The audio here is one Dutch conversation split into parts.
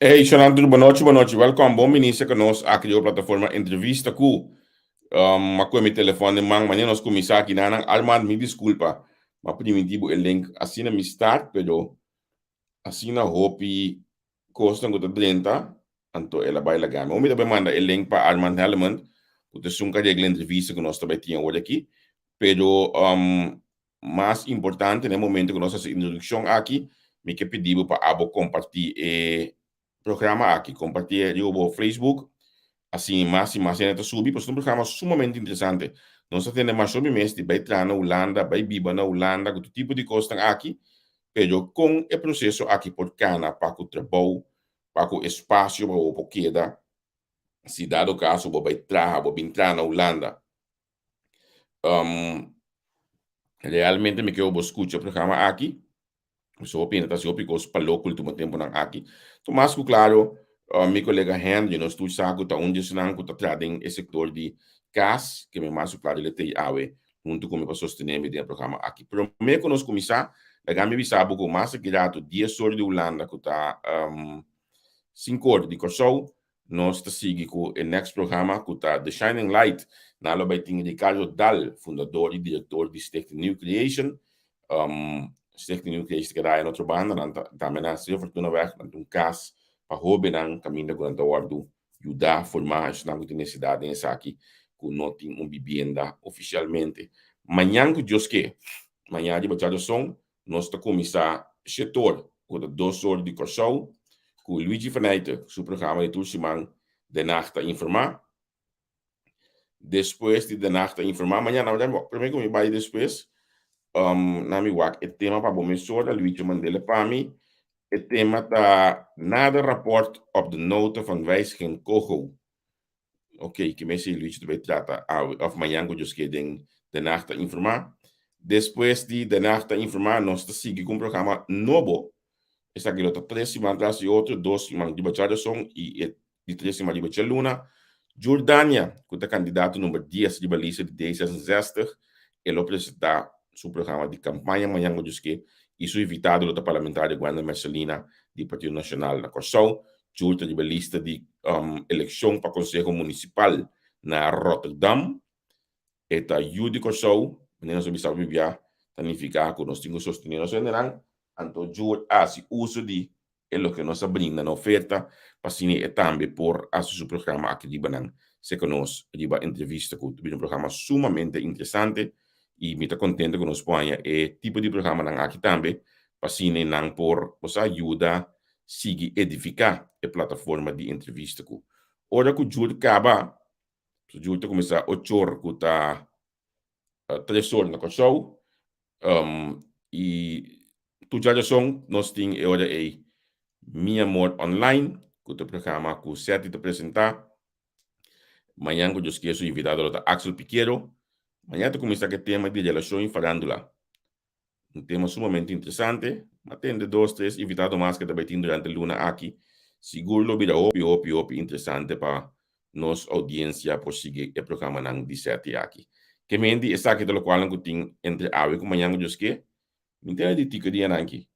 Hey, Xanadu, boa noite, boa noite. Welkom, bom início conosco aqui na plataforma Entrevista com com meu telefone, manhã nós começar aqui na Armand, me desculpa, mas primitivo o link assim na me start, pero assim na hope custa com 30, então ela vai lá gama. O me também manda o link para Armand Helman, o te sunca de entrevista que nós também tínhamos hoje aqui, pero mais importante no momento que nós fazemos introdução aqui, me que pedimos para abo compartilhar programa aqui, compartilhar no Facebook, assim, mais e mais ainda subir, porque é um programa sumamente interessante. Nós temos mais sobre mês, vai entrar na Holanda, vai viver na Holanda, com todo tipo de coisa aqui, pero com o processo aqui por cana, para o trabalho, para o espaço, para o queda, se dado o caso, vai entrar na Holanda, realmente me quedo escutar o programa aqui, so opina tá se opicou para o último tempo na aqui. Mas claro, meu colega Hen, you know, estou saco tá onde se não tá trazendo esse setor de gas, que me mais claro ele tem awe, junto com para sostener o programa aqui. Pero me conosco começar, da gami bisabo com mais que dato 10 horas de Holanda que tá 5 horas de Corsol, nós tá seguir com o next programa que tá The Shining Light, na lo vai ter Ricardo Dal, fundador e diretor de Stichting New Creation, Stichting New Creation que dá em outra banda, também na Sra. Fortuna Weg, um caso para hobby ng caminho durante o ardo, ajudar a formar as na cidade em aqui, que não tem vivienda oficialmente. Manhã que Deus quer, manhã de batalha som, nós está começar setor, com 2 horas de Corsol, com Luigi Vaneite, seu programa de Tursimang, de Nacht a informar. Depois de Nacht a informar, amanhã, na verdade, primeiro que me vai depois, na mi wak, o tema para bom mesor, Luigi Mandela para mim, o tema tá nada rapport op de noten van wijziging Kogo. Oké, que me sei Luigi vai trata of manhã que eu de Nacht a informar. Depois de Nacht a informar, nós seguimos com um programa novo. Esta aqui está 3 semanas atrás e outro 2 semanas de Bachada Song e 3 semanas de Bachada Luna. Jordânia, que é candidato número 10 de balista de D66, ele apresenta seu programa de campanha amanhã que e seu invitado da parlamentar Wanda Marcelina, do Partido Nacional na Corsol, Jurta de balista de eleição para o Conselho Municipal na Rotterdam, eta Judy Corsol, menina sobre sabe via, tanificar que nós temos sostenido general, anto jur se uso de lo que nos brinda na oferta, pasini e também por su programa aqui de Banan, se conosco, de entrevista com um programa sumamente interessante, e me está contente que nos ponha e tipo de programa nan aqui também, pasini nan por os ajuda seguir edificar a plataforma de entrevista com. Ora que o jur acaba, o jur começar 8 horas que tá 3 horas na show, e tu já são nós tem agora é Mi Amor Online, que o programa que o Sete te apresentar. Amanhã eu esqueço invitado a Axel Piquero. Amanhã te começa com o tema de relação e farándula. Um tema sumamente interessante. Atende 2, 3 invitados mais que também tem durante a luna aqui. Seguro lo virá opi interessante para nossa audiência por seguir o programa ng 17 aqui. Que me indi está aqui do qual eu tenho entre awe com amanhã eu esqueço. Me entende de tica dia aqui.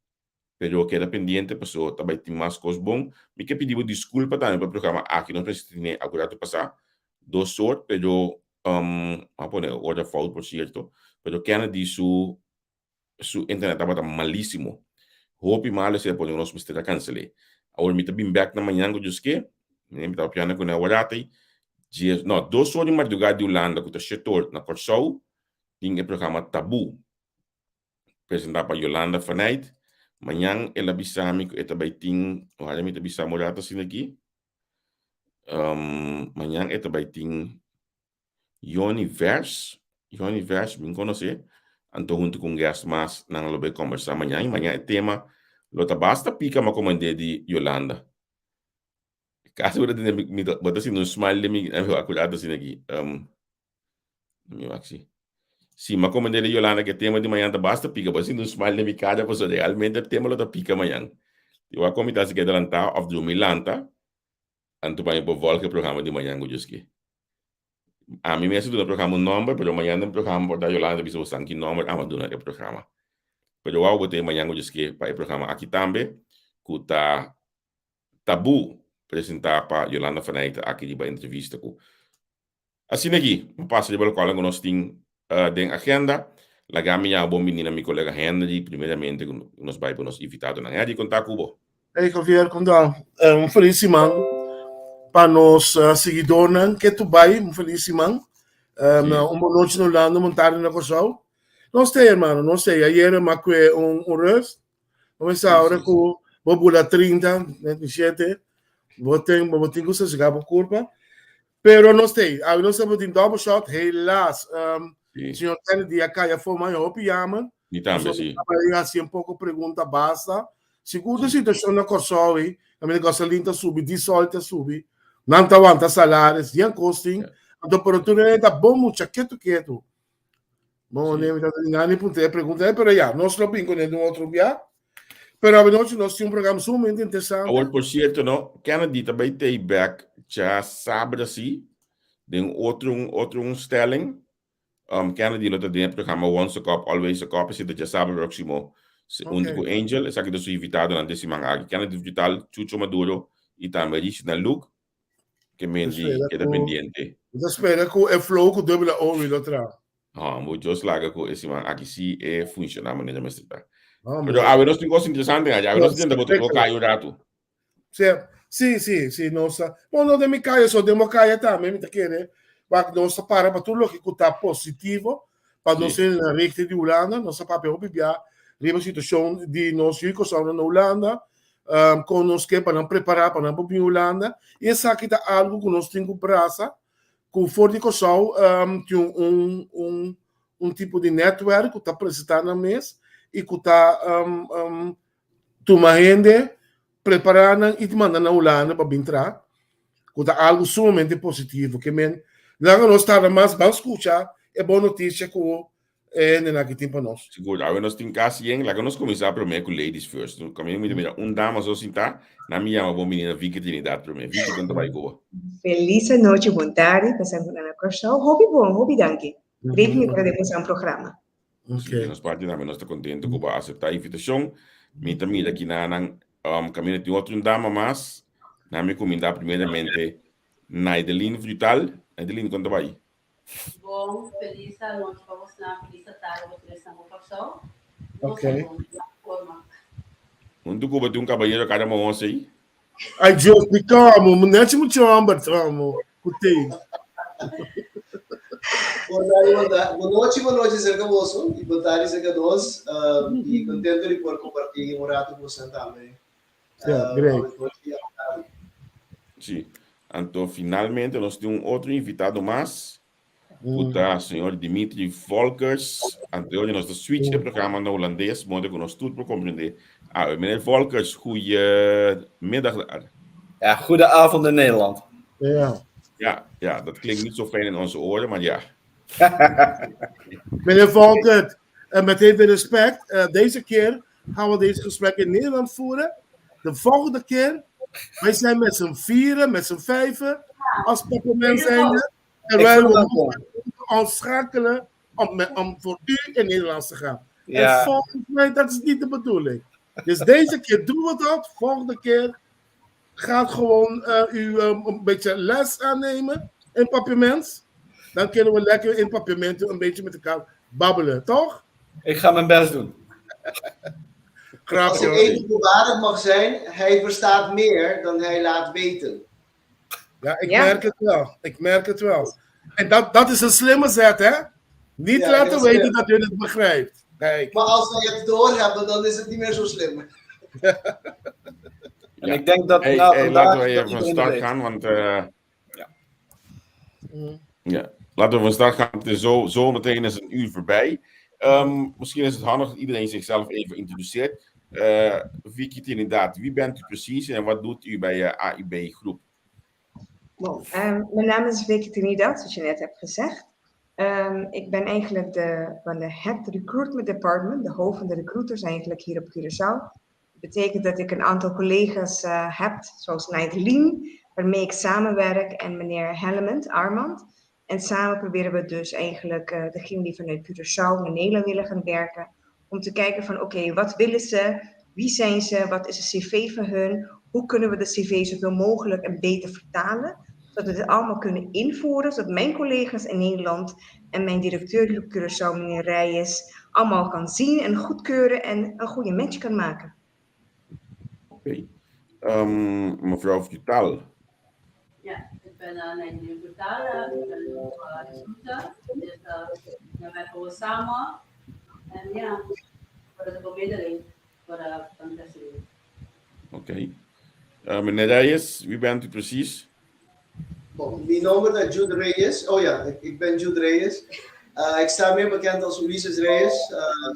Pero queda pendiente, pessoa também tem mais coisas bom. Me que pediu desculpa também para o programa aqui, não precisa ter agora passar 2 horas, pero a poner outra falta, por certo, pero Kennedy su internet estava malíssimo. Hope mal se pode nós mister cancelar. Agora me tá bem back na manhã que eu disse me tá piano com a warate. Não, 2 horas de madrugada de Holanda, que tá setor na Corsol, tinha o programa Tabu, apresentar para Yolanda Vaneite. Manhã ela bisami ko ito baiting wala mi bisa mo rata sinagi. Manhã ito baiting Universe min conhecer. Anto junto com guest mas nang lobe conversar manhã e tema lota basta pica ma comandante de Yolanda. Caso ora mi bota sin no smile mi akulada sinagi. Mi maxi. Sim, mas como ele Yolanda que tema de manhã da basta pica, mas não smile mi cada pois realmente tema lota pica manhã. Eu a comida se queda lanta of do Milanta, anto pa po volke programa de manhã gujuski. A mim mesmo do programa um número, pero manhã no programa por da Yolanda biso sanki número ama do na programa. Pero ao bote manhã gujuski pa programa aqui também, kuta tabu presentar para Yolanda van Eyck aqui de entrevista com. Assim aqui, passa de qual nós temos den agenda. La gaminha bom menina meu colega Henry, primeiramente nós vai para nós invitado na rede contar cubo. Hey Javier, condal. Feliz man para nós seguidores que tu vai, feliz man. Boa noite no lado montado na Corsal. Não sei, irmão, não sei. Ayer me que rest. Vamos agora com bobula 30, 27. Vou ter que chegar para curva. Pero não sei. A não sabe de double shot, helaas. Senhor Kennedy, a caia foi maior opiyama. E também sim. Assim pouco pergunta basta. Seguro a situação na Corsal, a minha gasolina sube, diesel sube. Não está aguenta salários, e costing. A temperatura está bom, muito quieto. Bom, nem me pergunta, pero já, nós não pingo nem de outro dia. Pero a noite nós temos programa sumamente interessante. Agora, por certo, não, Kennedy também tem back já sábado assim, de outro stelling. Kennedy não tem programa Once a Cup, Always a Cup, se já sábado próximo. Único Angel, essa aqui eu sou invitado na décima aqui. Kennedy Vital, Chucho Maduro e também Richard Luke, que me é dependente. Eu espero que o flow com dubla ouro outra. Muitos laga com esse man aqui se funciona maneira mais certa. Pero a ver, nós temos coisas interessantes, a ver, nós temos que colocar o rato. Sim, nossa. Bom, não demi caia, só demo caia também, me tá querendo. Mas nossa para tudo que está positivo, para nós ser na rechte de Holanda, nossa papel obviar, a situação de nós ir na Holanda, com nós que para preparar para não ir Holanda, e essa aqui tá algo que nós temos que praça, com o Ford Cossal, tem um tipo de network que está apresentado na mesa e que está tomando, preparando e te mandando na Holanda para entrar, que está algo sumamente positivo, que lá nós estamos mais para escutar, é boa notícia que naquele tempo para nós. Seguro, agora nós temos casi lá nós começar primeiro com ladies first. Comigo me mira dama só sentar, na minha uma boa menina Vicky Trinidad primeiro. Vicky quando vai boa. Feliz noite, boa tarde, passando na Corsal. Hobby danke. Breve para depois um programa. Okay. Nós parte nós está contente com aceitar a invitação. Me também aqui na caminho de outro dama mas na me comida primeiramente Naideline Vital. Naideline quando vai? Bom, feliz noite para você, feliz tarde para você na Corsal. Ok. Onde que vai um cabalheiro cada uma aí? Ai, Deus, me calma, não é muito amor, calma. Cutei. Boa noite, Zerga Bolso, e boa tarde, Zerga Dos, e contente de poder compartilhar rato com você também. Great. Sim, então finalmente nós temos outro invitado mais, o senhor Dimitri Volkers, hoje nós estamos switch de programa na holandês, modo que nós tudo para compreender. Meneer Volkers, goedemiddag. Ja, goedenavond in Nederland. Ja, dat klinkt niet zo fijn in onze oren, maar ja. Meneer Volkert, met heel veel respect, deze keer gaan we deze gesprek in Nederland voeren. De volgende keer, wij zijn met z'n vieren, met z'n vijven, als parlement zijnde. Terwijl we ons schakelen om voor u in Nederlands te gaan. Ja. En volgens mij, dat is niet de bedoeling. Dus deze keer doen we dat, volgende keer gaat gewoon u een beetje les aannemen in Papiaments. Dan kunnen we lekker in Papiaments een beetje met elkaar babbelen, toch? Ik ga mijn best doen. Graag, als ik even voorwaardig mag zijn, hij verstaat meer dan hij laat weten. Ja, ik merk het wel. En dat is een slimme zet, hè? Niet laten weten dat u het begrijpt. Kijk. Maar als we het doorhebben, dan is het niet meer zo slim. En ik denk dat laten we even van start gaan, want laten we van start gaan. Het is zo meteen is een uur voorbij. Misschien is het handig dat iedereen zichzelf even introduceert. Vicky Trinidad, wie bent u precies en wat doet u bij AIB Groep? Bon, mijn naam is Vicky Trinidad, zoals je net hebt gezegd. Ik ben eigenlijk van de Head Recruitment Department, de hoofd van de recruiters eigenlijk hier op Curaçao. Dat betekent dat ik een aantal collega's heb, zoals Naideline, waarmee ik samenwerk, en meneer Hellement, Armand. En samen proberen we dus eigenlijk degene die vanuit Curaçao naar Nederland willen gaan werken, om te kijken van oké, wat willen ze, wie zijn ze, wat is een cv van hun, hoe kunnen we de cv zoveel mogelijk en beter vertalen, zodat we het allemaal kunnen invoeren, zodat mijn collega's in Nederland en mijn directeur hier op Curaçao, meneer Reyes, allemaal kan zien en goedkeuren en een goede match kan maken. Oké. Mevrouw Vital. Ja, ik ben Nigerian Brutale, ik ben recruiter. Dus we werken samen. En ja, voor de bemiddeling voor de fantasie. Oké. Meneer Reyes, wie bent u precies? Bon, wie noemen dat Jude Reyes? Oh ja, ik ben Jude Reyes. Ik sta meer bekend als Ulises Reyes.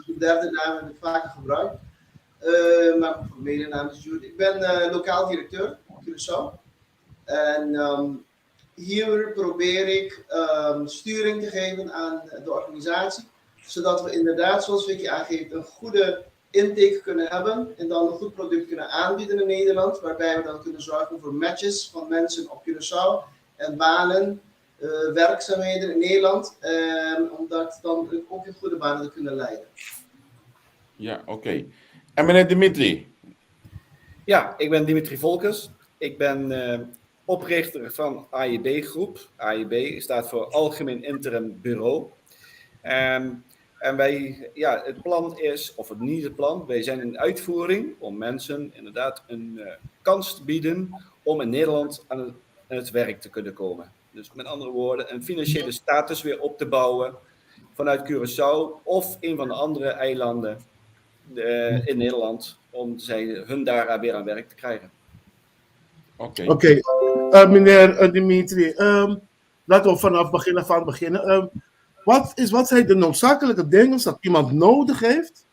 De derde naam heb ik vaker gebruikt. Maar mijn formele naam is Jude. Ik ben lokaal directeur in Curaçao. En hier probeer ik sturing te geven aan de organisatie. Zodat we inderdaad, zoals Vicky aangeeft, een goede intake kunnen hebben. En dan een goed product kunnen aanbieden in Nederland. Waarbij we dan kunnen zorgen voor matches van mensen op Curaçao. En banen, werkzaamheden in Nederland. Omdat dan ook in goede banen te kunnen leiden. Ja, oké. En meneer Dimitri? Ja, ik ben Dimitri Volkers. Ik ben oprichter van AIB Groep. AIB staat voor Algemeen Interim Bureau. En wij, ja, het plan is, of het niet het plan, wij zijn in uitvoering om mensen inderdaad een kans te bieden om in Nederland aan het werk te kunnen komen. Dus met andere woorden, een financiële status weer op te bouwen vanuit Curaçao of een van de andere eilanden in Nederland, om hun daar weer aan werk te krijgen. Oké. Meneer Dimitri, laten we vanaf beginnen. Wat zijn de noodzakelijke dingen dat iemand nodig heeft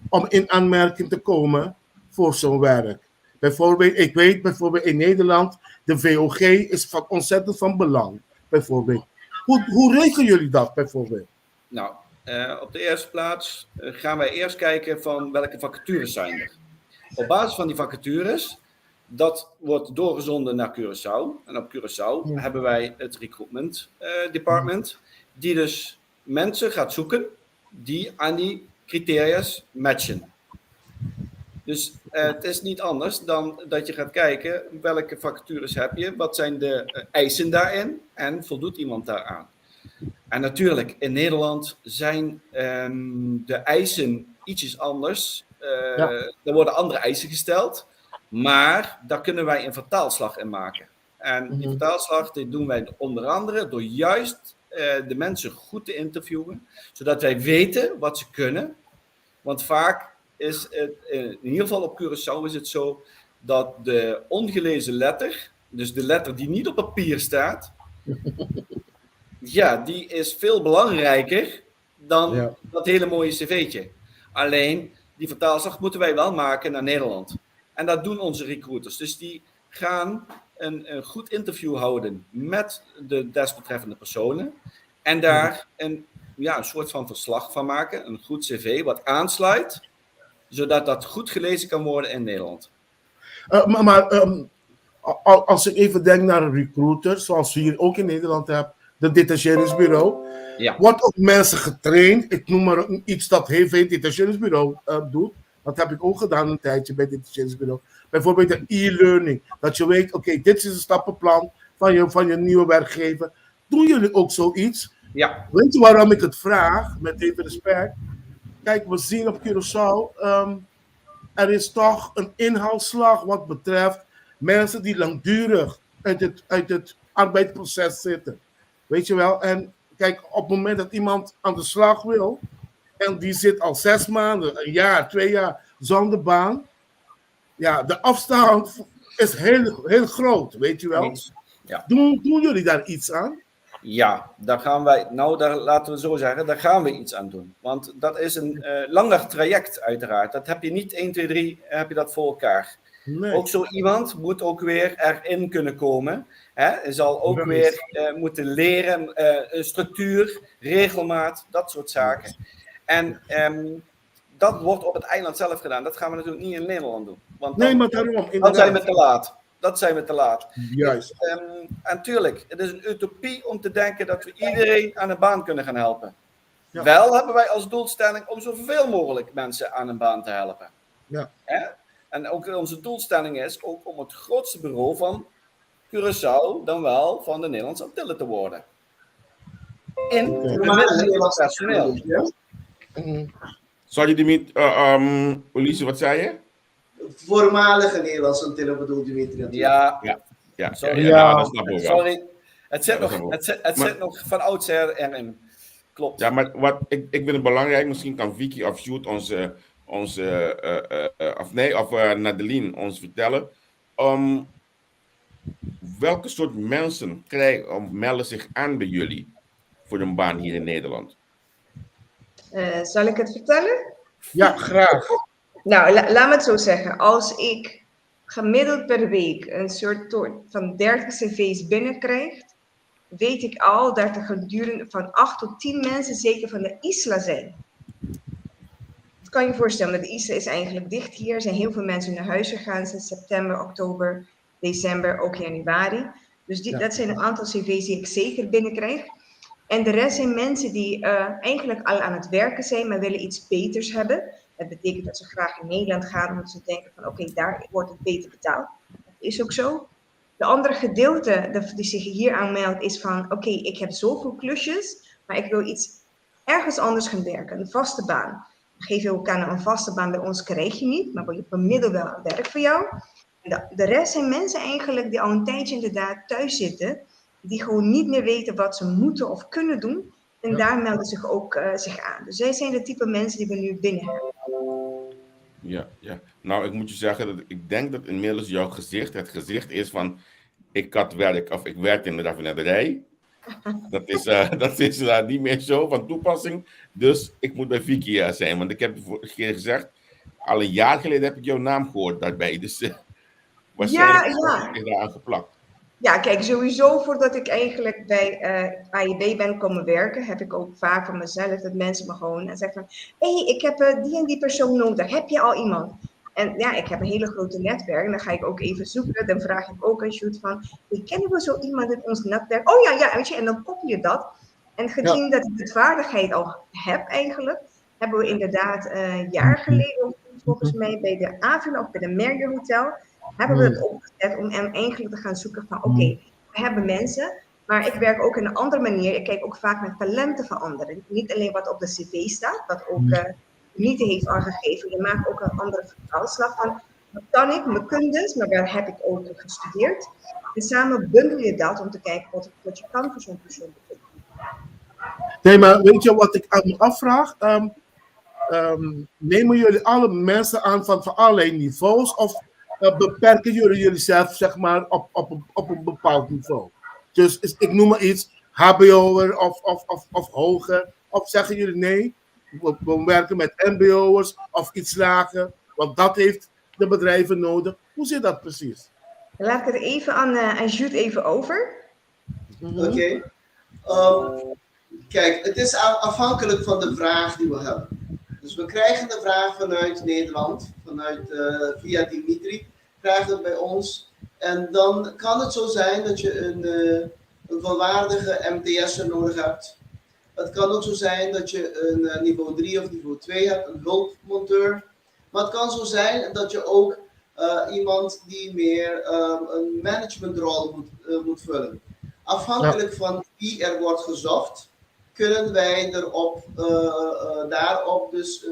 om in aanmerking te komen voor zo'n werk? Bijvoorbeeld, ik weet bijvoorbeeld in Nederland, de VOG is ontzettend van belang. Bijvoorbeeld. Hoe regelen jullie dat bijvoorbeeld? Nou, op de eerste plaats gaan wij eerst kijken van welke vacatures zijn er. Op basis van die vacatures, dat wordt doorgezonden naar Curaçao. En op Curaçao hebben wij het recruitment department, die dus mensen gaat zoeken die aan die criteria's matchen. Dus het is niet anders dan dat je gaat kijken welke vacatures heb je, wat zijn de eisen daarin en voldoet iemand daaraan. En natuurlijk, in Nederland zijn de eisen ietsjes anders. Er worden andere eisen gesteld, maar daar kunnen wij een vertaalslag in maken. En die vertaalslag die doen wij onder andere door juist de mensen goed te interviewen, zodat wij weten wat ze kunnen. Want vaak is het, in ieder geval op Curaçao is het zo, dat de ongelezen letter, dus de letter die niet op papier staat, ja, die is veel belangrijker dan dat hele mooie cv'tje. Alleen, die vertaalslag moeten wij wel maken naar Nederland. En dat doen onze recruiters. Dus die gaan een goed interview houden met de desbetreffende personen. En daar een soort van verslag van maken. Een goed cv wat aansluit. Zodat dat goed gelezen kan worden in Nederland. Als ik even denk naar een recruiter, zoals we hier ook in Nederland hebben, de detacheringsbureau. Ja. Wordt ook mensen getraind. Ik noem maar iets dat heel veel detacheringsbureau doet. Dat heb ik ook gedaan een tijdje bij het detacheringsbureau. Bijvoorbeeld de e-learning. Dat je weet, oké, dit is een stappenplan van je nieuwe werkgever. Doen jullie ook zoiets? Ja. Weet je waarom ik het vraag? Met even respect. Kijk, we zien op Curaçao, er is toch een inhaalslag wat betreft mensen die langdurig uit het arbeidsproces zitten. Weet je wel? En kijk, op het moment dat iemand aan de slag wil, en die zit al 6 maanden, een jaar, 2 jaar zonder baan, ja, de afstand is heel, heel groot, weet je wel? Ja. Doen jullie daar iets aan? Ja, daar gaan wij, laten we zo zeggen, daar gaan we iets aan doen. Want dat is een langer traject uiteraard. Dat heb je niet 1, 2, 3, heb je dat voor elkaar. Nee. Ook zo iemand moet ook weer erin kunnen komen. Hij zal ook weer moeten leren, structuur, regelmaat, dat soort zaken. En dat wordt op het eiland zelf gedaan. Dat gaan we natuurlijk niet in Nederland doen. Want Nee, maar daarom. dan zijn we te laat. Dat zijn we te laat. Juist. En tuurlijk, het is een utopie om te denken dat we iedereen aan een baan kunnen gaan helpen. Ja. Wel hebben wij als doelstelling om zoveel mogelijk mensen aan een baan te helpen. Ja. En ook onze doelstelling is ook om het grootste bureau van Curaçao dan wel van de Nederlandse Antillen te worden. In bemiddeling van personeel. Ja? Sorry, Dimitri. Ulysses, wat zei je? Voormalige Nederlandse Antillen bedoelt Dimitri natuurlijk. Ja, Sorry. sorry. Ja, dat snap ik wel. Sorry. Het zit, Ja, dat nog, snap ik het zit nog van oudsher erin. Klopt. Ja, maar ik vind het belangrijk, misschien kan Vicky of Sjoerd Nadeline ons vertellen. Welke soort mensen melden zich aan bij jullie voor een baan hier in Nederland? Zal ik het vertellen? Ja, graag. Nou, laat me het zo zeggen. Als ik gemiddeld per week een soort van 30 cv's binnenkrijg, weet ik al dat er gedurende van 8 tot 10 mensen zeker van de Isla zijn. Dat kan je voorstellen, want de Isla is eigenlijk dicht hier. Er zijn heel veel mensen naar huis gegaan sinds september, oktober, december, ook januari. Dus dat zijn een aantal cv's die ik zeker binnenkrijg. En de rest zijn mensen die eigenlijk al aan het werken zijn, maar willen iets beters hebben. Dat betekent dat ze graag in Nederland gaan, omdat ze denken van oké, daar wordt het beter betaald. Dat is ook zo. De andere gedeelte die zich hier aanmeldt is van oké, ik heb zoveel klusjes, maar ik wil iets ergens anders gaan werken, een vaste baan. Dan geef je elkaar een vaste baan, bij ons krijg je niet, maar je bemiddelt wel werk voor jou. En de rest zijn mensen eigenlijk die al een tijdje inderdaad thuis zitten, die gewoon niet meer weten wat ze moeten of kunnen doen. En daar melden zich ook zich aan. Dus zij zijn de type mensen die we nu binnen hebben. Ja. Nou, ik moet je zeggen dat ik denk dat inmiddels jouw gezicht het gezicht is van ik had werk of ik werk in de raffinaderij. Dat is niet meer zo van toepassing. Dus ik moet bij Vicky zijn. Want ik heb de vorige keer gezegd, al een jaar geleden heb ik jouw naam gehoord daarbij. Dus waarschijnlijk is daar aan geplakt. Ja, kijk, sowieso voordat ik eigenlijk bij AIB ben komen werken, heb ik ook vaak van mezelf dat mensen me gewoon zeggen van, hé, ik heb die en die persoon nodig. Heb je al iemand? En ja, ik heb een hele grote netwerk. En dan ga ik ook even zoeken. Dan vraag ik ook aan Sjoerd van, kennen we zo iemand in ons netwerk? Oh ja, weet je. En dan koppel je dat. En gezien dat ik de vaardigheid al heb eigenlijk, hebben we inderdaad een jaar geleden, volgens mij bij de Avila of bij de Merger Hotel, hebben we het opgezet om eigenlijk te gaan zoeken van oké, we hebben mensen, maar ik werk ook in een andere manier. Ik kijk ook vaak naar talenten van anderen. Niet alleen wat op de cv staat, wat ook niet heeft aangegeven. Je maakt ook een andere vertaalslag van wat kan ik, mijn kundes, maar waar heb ik ook gestudeerd. En samen bundel je dat om te kijken wat je kan voor zo'n persoon. Nee, maar weet je wat ik me afvraag? Nemen jullie alle mensen aan van allerlei niveaus of beperken jullie zelf zeg maar op een bepaald niveau? Dus ik noem maar iets, hbo'er of hoger. Of zeggen jullie nee, we werken met mbo'ers of iets lager, want dat heeft de bedrijven nodig. Hoe zit dat precies? Laat ik het even aan Jude even over. Oké. Kijk, het is afhankelijk van de vraag die we hebben. Dus we krijgen de vraag vanuit Nederland, via Dimitri, krijgt het bij ons. En dan kan het zo zijn dat je een volwaardige MTS'er nodig hebt. Het kan ook zo zijn dat je een niveau 3 of niveau 2 hebt, een hulpmonteur. Maar het kan zo zijn dat je ook iemand die meer een managementrol moet vullen. Afhankelijk van wie er wordt gezocht, kunnen wij daarop dus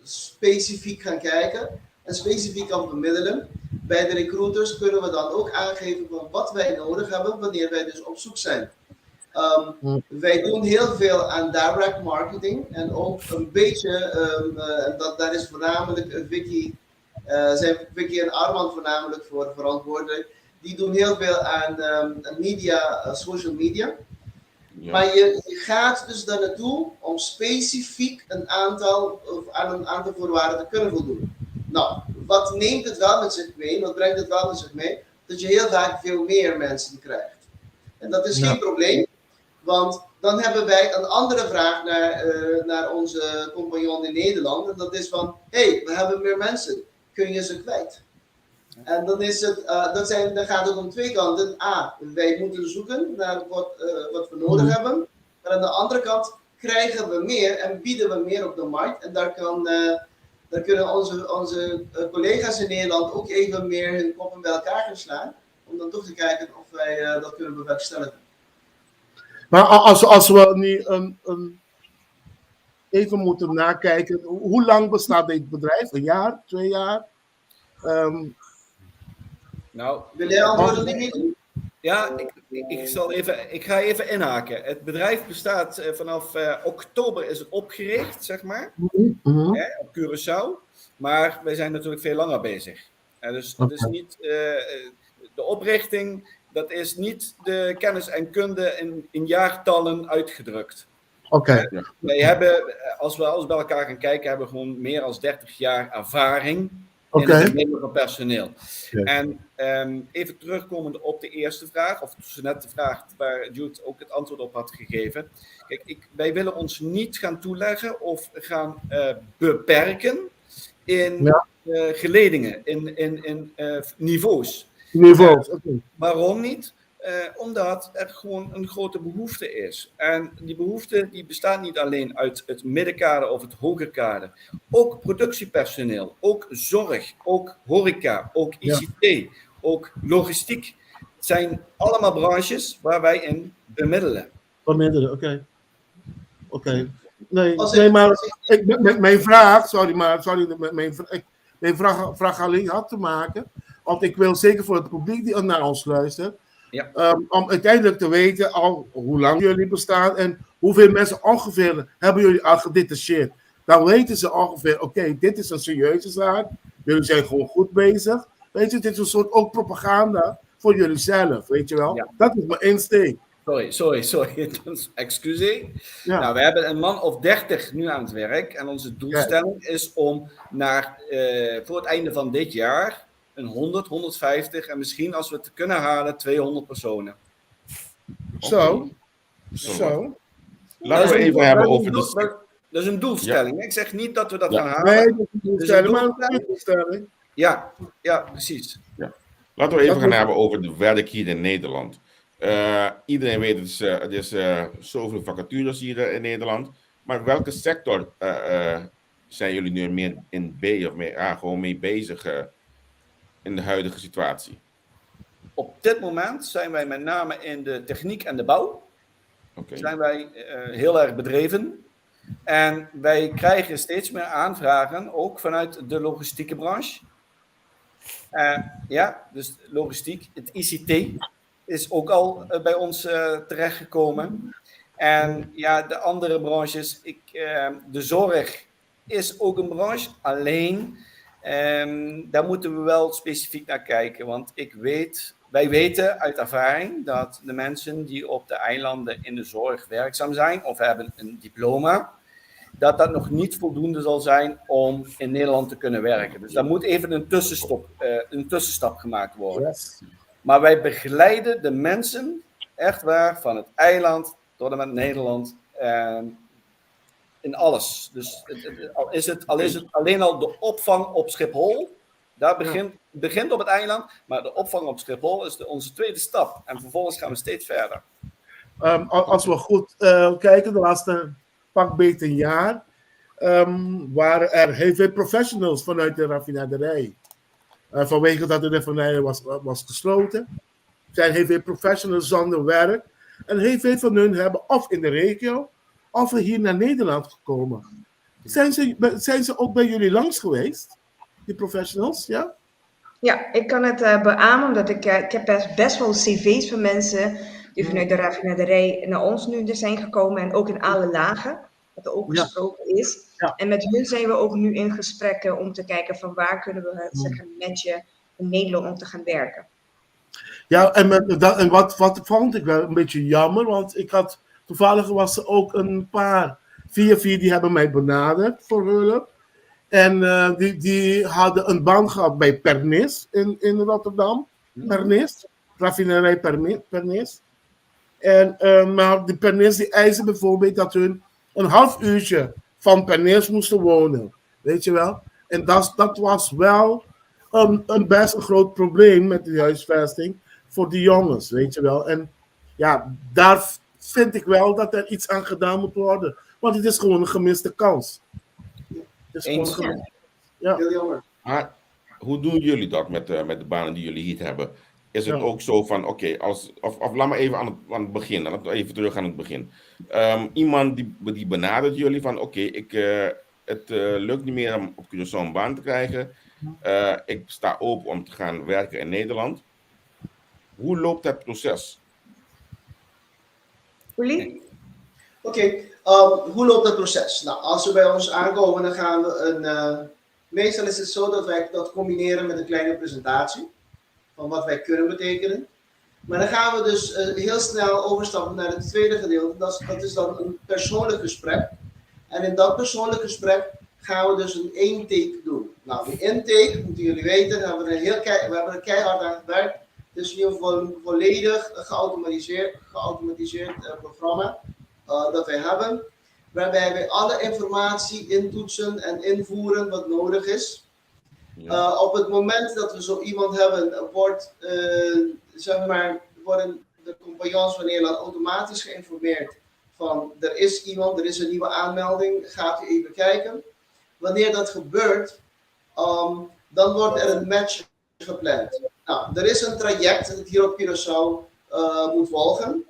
specifiek gaan kijken en specifiek gaan bemiddelen. Bij de recruiters kunnen we dan ook aangeven van wat wij nodig hebben wanneer wij dus op zoek zijn. Wij doen heel veel aan direct marketing en ook een beetje, daar is voornamelijk Vicky en Armand voornamelijk voor verantwoordelijk. Die doen heel veel aan social media. Ja. Maar je gaat dus daar naartoe om specifiek aan een aantal voorwaarden te kunnen voldoen. Nou, wat neemt het wel met zich mee? Wat brengt het wel met zich mee? Dat je heel vaak veel meer mensen krijgt. En dat is geen probleem, want dan hebben wij een andere vraag naar onze compagnon in Nederland. En dat is van, we hebben meer mensen. Kun je ze kwijt? En dan is het, dan gaat het om twee kanten. Wij moeten zoeken naar wat we nodig hebben. Maar aan de andere kant krijgen we meer en bieden we meer op de markt. En dan kunnen onze collega's in Nederland ook even meer hun koppen bij elkaar gaan slaan. Om dan toch te kijken of wij dat kunnen bewerkstelligen. Maar als we nu even moeten nakijken, hoe lang bestaat dit bedrijf? Een jaar, 2 jaar? Nou, Wil jij antwoorden, Dimitri? ja, ik ga even inhaken. Het bedrijf bestaat vanaf oktober is het opgericht, zeg maar, op Curaçao. Maar wij zijn natuurlijk veel langer bezig. Dus het is niet de oprichting, dat is niet de kennis en kunde in jaartallen uitgedrukt. Oké. Wij hebben, als we alles bij elkaar gaan kijken, hebben we gewoon meer dan 30 jaar ervaring in het nemen van personeel. Ja. En even terugkomend op de eerste vraag, of dus net de vraag waar Jude ook het antwoord op had gegeven. Kijk, wij willen ons niet gaan toeleggen of gaan beperken in geledingen, in niveaus. Waarom niet? Omdat er gewoon een grote behoefte is. En die behoefte die bestaat niet alleen uit het middenkader of het hogerkader. Ook productiepersoneel, ook zorg, ook horeca, ook ICT, ook logistiek. Het zijn allemaal branches waar wij in bemiddelen. Oké. Nee, maar mijn vraag, mijn vraag alleen had te maken, want ik wil zeker voor het publiek die naar ons luistert, om uiteindelijk te weten al hoe lang jullie bestaan en hoeveel mensen ongeveer hebben jullie al gedetacheerd. Dan weten ze ongeveer, oké, dit is een serieuze zaak, jullie zijn gewoon goed bezig. Weet je, dit is een soort ook propaganda voor jullie zelf, weet je wel. Ja. Dat is mijn insteek. Sorry. Excuseer. Ja. Nou, we hebben een man of 30 nu aan het werk. En onze doelstelling is om voor het einde van dit jaar een 100, 150 en misschien als we het kunnen halen 200 personen. Zo. Laten we even hebben over dat is een doelstelling. Ik zeg niet dat we dat gaan halen. Nee, dat is een doelstelling, maar een doelstelling. Ja, precies. Ja. Laten we even gaan hebben over de werk hier in Nederland. Iedereen weet, het is zoveel vacatures hier in Nederland. Maar welke sector zijn jullie nu meer in gewoon mee bezig in de huidige situatie? Op dit moment zijn wij met name in de techniek en de bouw. Zijn wij heel erg bedreven. En wij krijgen steeds meer aanvragen, ook vanuit de logistieke branche. Dus logistiek, het ICT is ook al bij ons terechtgekomen. En de andere branches, de zorg is ook een branche, alleen daar moeten we wel specifiek naar kijken. Want wij weten uit ervaring dat de mensen die op de eilanden in de zorg werkzaam zijn of hebben een diploma, dat nog niet voldoende zal zijn om in Nederland te kunnen werken. Dus daar moet even een tussenstap gemaakt worden. Yes. Maar wij begeleiden de mensen echt waar van het eiland tot en met Nederland in alles. Dus al is het alleen al de opvang op Schiphol, daar begint op het eiland, maar de opvang op Schiphol is onze tweede stap. En vervolgens gaan we steeds verder. Als we goed kijken, de laatste pak beter een jaar, waren er heel veel professionals vanuit de raffinaderij. Vanwege dat de raffinaderij was gesloten, zijn heel veel professionals zonder werk. En heel veel van hun hebben of in de regio, of hier naar Nederland gekomen. Zijn ze ook bij jullie langs geweest, die professionals? Ja? Ja, ik kan het beamen, omdat ik heb best wel cv's van mensen die vanuit de raffinaderij naar ons nu zijn gekomen en ook in alle lagen, wat er ook gesproken is. Ja. En met hun zijn we ook nu in gesprekken om te kijken van waar kunnen we het matchen in Nederland om te gaan werken. Ja, en wat vond ik wel een beetje jammer, want toevallig was er ook een paar, 4 die hebben mij benaderd voor hulp. En die hadden een baan gehad bij Pernis in Rotterdam. Pernis, raffinerij Pernis. En maar die Pernis die eisen bijvoorbeeld dat hun een half uurtje van Pernis moesten wonen. Weet je wel? En dat was wel een best een groot probleem met de huisvesting voor die jongens, weet je wel. En ja, daar vind ik wel dat er iets aan gedaan moet worden. Want het is gewoon een gemiste kans. Ja. Heel jammer. Maar hoe doen jullie dat met de banen die jullie hier hebben? Is het Ja. ook zo van, oké, of laat maar even aan het begin, laten we even terug aan het begin. Iemand die benadert jullie van, oké, het lukt niet meer om op Curaçao een baan te krijgen. Ik sta open om te gaan werken in Nederland. Hoe loopt dat proces? Uli? Oké, hoe loopt dat proces? Nou, als ze bij ons aankomen, dan gaan we meestal is het zo dat wij dat combineren met een kleine presentatie van wat wij kunnen betekenen. Maar dan gaan we dus heel snel overstappen naar het tweede gedeelte. Dat is dan een persoonlijk gesprek. En in dat persoonlijk gesprek gaan we dus een intake doen. Nou, die intake, moeten jullie weten, daar hebben we hebben er keihard aan gewerkt. Het is nu een volledig geautomatiseerd programma dat wij hebben. Waarbij wij alle informatie intoetsen en invoeren wat nodig is. Ja. Op het moment dat we zo iemand hebben, worden de compagnons van Nederland automatisch geïnformeerd van er is iemand, er is een nieuwe aanmelding, gaat u even kijken. Wanneer dat gebeurt, dan wordt er een match gepland. Nou, er is een traject dat hier op Curaçao moet volgen.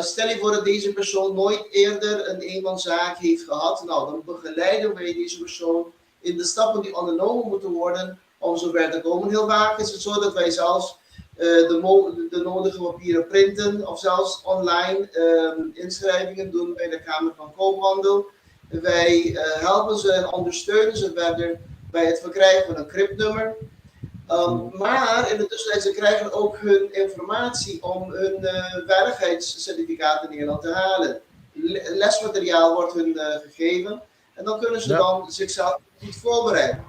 Stel je voor dat deze persoon nooit eerder een eenmanszaak heeft gehad. Nou, dan begeleiden wij deze persoon in de stappen die ondernomen moeten worden om zover te komen. Heel vaak is het zo dat wij zelfs de nodige papieren printen of zelfs online inschrijvingen doen bij de Kamer van Koophandel. Wij helpen ze en ondersteunen ze verder bij het verkrijgen van een CRIP-nummer. Maar in de tussentijd, ze krijgen ook hun informatie om hun veiligheidscertificaat in Nederland te halen. Lesmateriaal wordt hun gegeven en dan kunnen ze dan zichzelf goed voorbereiden.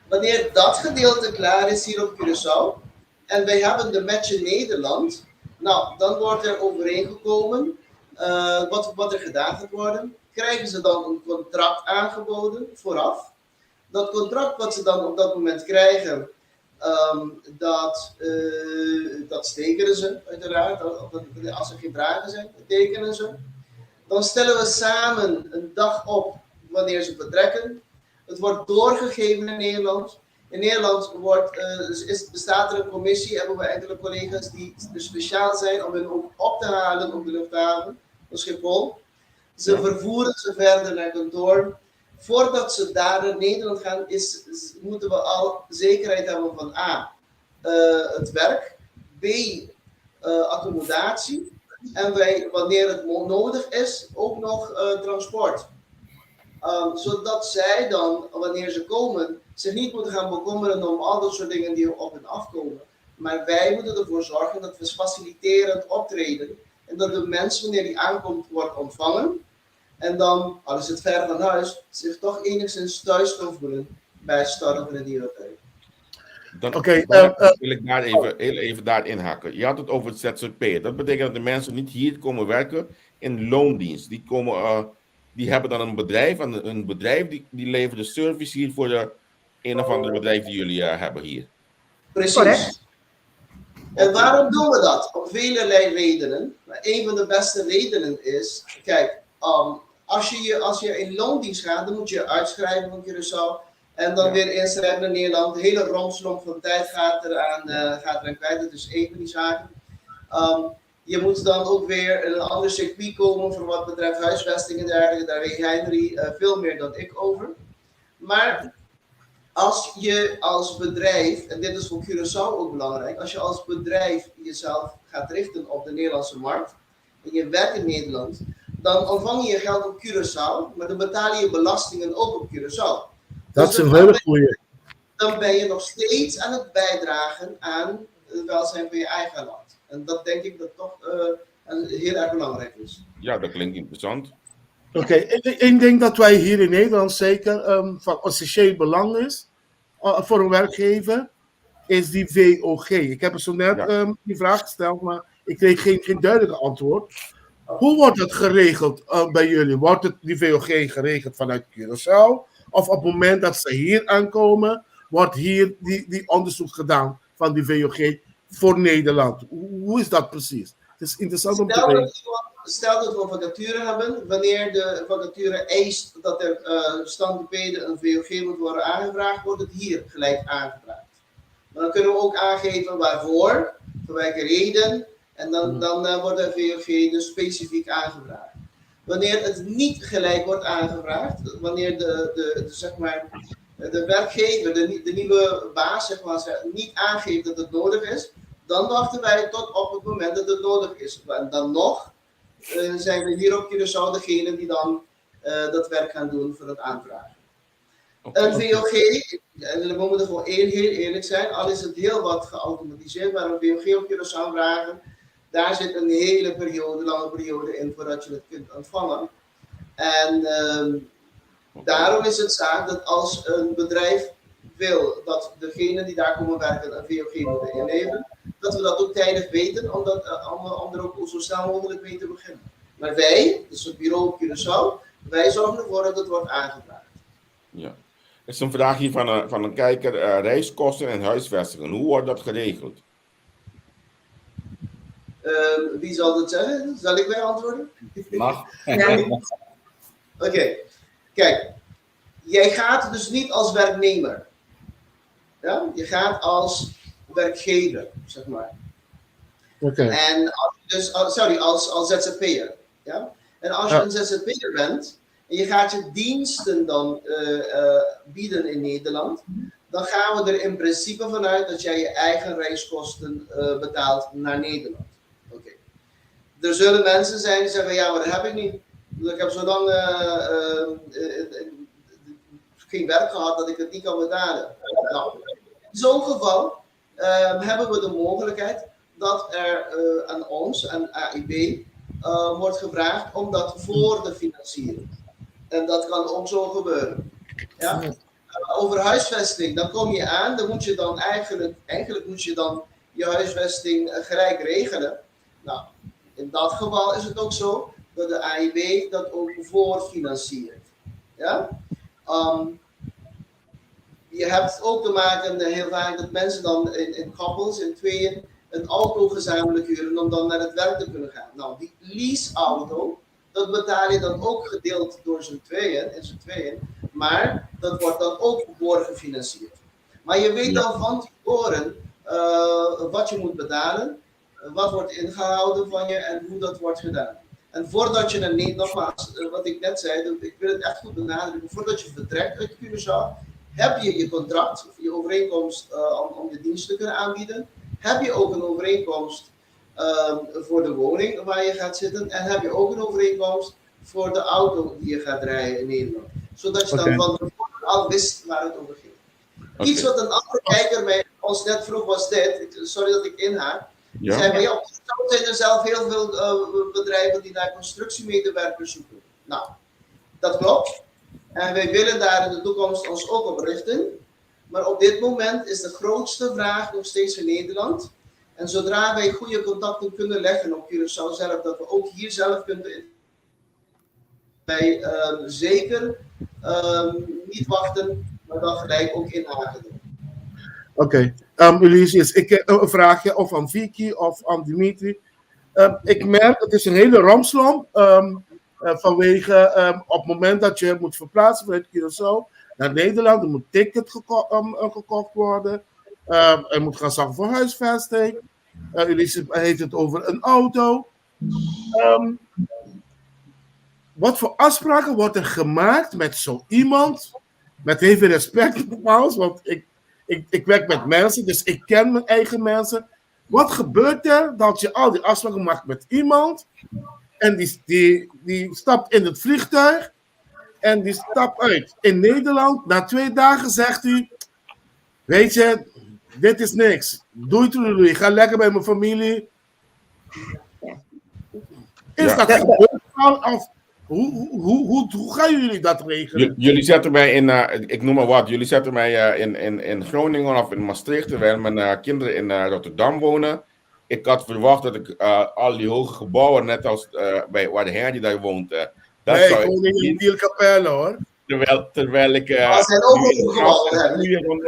Wanneer dat gedeelte klaar is hier op Curaçao en wij hebben de match in Nederland, nou, dan wordt er overeengekomen wat er gedaan gaat worden. Krijgen ze dan een contract aangeboden vooraf. Dat contract wat ze dan op dat moment krijgen, dat tekenen ze uiteraard. Als er geen vragen zijn, tekenen ze. Dan stellen we samen een dag op wanneer ze vertrekken. Het wordt doorgegeven in Nederland. In Nederland bestaat er een commissie, hebben we enkele collega's die speciaal zijn om hen ook op te halen op de luchthaven van Schiphol. Ze vervoeren ze verder naar kantoor. Voordat ze daar naar Nederland gaan, moeten we al zekerheid hebben van A, het werk, B, accommodatie en wanneer het nodig is, ook nog transport. Zodat zij dan, wanneer ze komen, zich niet moeten gaan bekommeren om al dat soort dingen die op en afkomen. Maar wij moeten ervoor zorgen dat we faciliterend optreden en dat de mens, wanneer die aankomt, wordt ontvangen. En dan, al is het ver van huis, zich toch enigszins thuis kan voelen bij het starten van het dierentuin. Dan wil ik daar even daar inhaken. Je had het over het ZZP. Dat betekent dat de mensen niet hier komen werken in loondienst. Die hebben dan een bedrijf. En een bedrijf die levert de service hier voor de een of andere bedrijf die jullie hebben hier. Precies. Correct. En waarom doen we dat? Om vele redenen. Maar een van de beste redenen is, kijk, als je in loondienst gaat, dan moet je uitschrijven van Curaçao en dan weer inschrijven in Nederland. De hele romslomp van tijd gaat eraan kwijt. Dat is één van die zaken. Je moet dan ook weer in een ander circuit komen voor wat betreft huisvesting en dergelijke. Daar weet Henry veel meer dan ik over. Maar als je als bedrijf, en dit is voor Curaçao ook belangrijk, als je als bedrijf jezelf gaat richten op de Nederlandse markt en je werkt in Nederland, dan ontvang je je geld op Curaçao, maar dan betaal je belastingen ook op Curaçao. Dat is een hele goeie. Dan ben je nog steeds aan het bijdragen aan het welzijn van je eigen land. En dat denk ik dat toch heel erg belangrijk is. Ja, dat klinkt interessant. Oké, één ding dat wij hier in Nederland zeker van essentieel belang is voor een werkgever, is die VOG. Ik heb zo net die vraag gesteld, maar ik kreeg geen duidelijke antwoord. Hoe wordt het geregeld bij jullie? Wordt die VOG geregeld vanuit Curaçao? Of op het moment dat ze hier aankomen, wordt hier die onderzoek gedaan van die VOG voor Nederland? Hoe is dat precies? Het is interessant om te weten. stel dat we een vacature hebben, wanneer de vacature eist dat er standpeden een VOG moet worden aangevraagd, wordt het hier gelijk aangevraagd. Maar dan kunnen we ook aangeven waarvoor, voor welke reden, en dan wordt de VOG dus specifiek aangevraagd. Wanneer het niet gelijk wordt aangevraagd, wanneer de werkgever, de nieuwe baas, zeg maar, niet aangeeft dat het nodig is, dan wachten wij tot op het moment dat het nodig is. En dan nog zijn we hier op Curaçao degene die dan dat werk gaan doen voor het aanvragen. Een VOG, en we moeten gewoon heel eerlijk zijn, al is het heel wat geautomatiseerd, maar een VOG op Curaçao vragen, daar zit een hele lange periode in voordat je het kunt ontvangen. En daarom is het zaak dat als een bedrijf wil dat degenen die daar komen werken een VOG moeten inleveren, dat we dat ook tijdig weten, om er ook zo snel mogelijk mee te beginnen. Maar wij, dus het bureau op Curaçao, wij zorgen ervoor dat het wordt aangevraagd. Ja. Er is een vraag hier van een kijker. Reiskosten en huisvestingen. Hoe wordt dat geregeld? Wie zal dat zeggen? Zal ik mij antwoorden? Mag. Ja. Oké. Kijk. Jij gaat dus niet als werknemer. Ja? Je gaat als werkgever, zeg maar. Oké. En als ZZP'er. Ja? En als je een ZZP'er bent en je gaat je diensten dan bieden in Nederland, dan gaan we er in principe vanuit dat jij je eigen reiskosten betaalt naar Nederland. Oké. Er zullen mensen zijn die zeggen, ja, maar dat heb ik niet. Ik heb zo lang geen werk gehad dat ik het niet kan betalen. Nou, in zo'n geval hebben we de mogelijkheid dat er aan ons, aan AIB, wordt gevraagd om dat voor te financieren. En dat kan ook zo gebeuren. Ja? Over huisvesting, dan kom je aan, dan moet je dan eigenlijk moet je dan je huisvesting gelijk regelen. Nou, in dat geval is het ook zo dat de AIB dat ook voorfinanciert. Ja? Je hebt ook te maken heel vaak dat mensen dan in koppels, in tweeën, een auto gezamenlijk huren om dan naar het werk te kunnen gaan. Nou, die leaseauto, dat betaal je dan ook gedeeld door z'n tweeën, maar dat wordt dan ook voorgefinancierd. Maar je weet dan van tevoren wat je moet betalen, wat wordt ingehouden van je en hoe dat wordt gedaan. En voordat je dan niet, nogmaals, wat ik net zei, ik wil het echt goed benadrukken, voordat je vertrekt uit Curaçao, heb je je contract, of je overeenkomst om je dienst te kunnen aanbieden, heb je ook een overeenkomst voor de woning waar je gaat zitten en heb je ook een overeenkomst voor de auto die je gaat rijden in Nederland. Zodat je dan van tevoren al wist waar het over ging. Okay. Iets wat een andere kijker mij ons net vroeg was dit, sorry dat ik inhaak. Ja. Zei, maar ja, op zijn er zelf heel veel bedrijven die naar constructiemedewerkers zoeken. Nou, dat klopt. En wij willen daar in de toekomst ons ook op richten. Maar op dit moment is de grootste vraag nog steeds in Nederland. En zodra wij goede contacten kunnen leggen op Curaçao zelf, dat we ook hier zelf kunnen wij zeker niet wachten, maar dan gelijk ook inhaken doen. Oké. Ulysses, ik heb een vraagje of aan Vicky of aan Dimitri. Ik merk, het is een hele ramslomp. Vanwege op het moment dat je moet verplaatsen vanuit Curaçao naar Nederland, er moet een ticket gekocht worden. Er moet gaan zorgen voor huisvesting. Ulysses heeft het over een auto. Wat voor afspraken wordt er gemaakt met zo iemand? Met heel veel respect nogmaals, want ik werk met mensen, dus ik ken mijn eigen mensen. Wat gebeurt er dat je al die afspraken maakt met iemand en die stapt in het vliegtuig en die stapt uit. In Nederland, na 2 dagen zegt hij, weet je, dit is niks. Doei, ik ga lekker bij mijn familie. Is dat gebeurd? Of hoe gaan jullie dat regelen? Jullie zetten mij in, ik noem maar wat, jullie zetten mij in Groningen of in Maastricht, terwijl mijn kinderen in Rotterdam wonen. Ik had verwacht dat ik al die hoge gebouwen, net als bij waar de Henry daar woont, dat nee, zou ik woon in Diel Capelle hoor. Terwijl ik zijn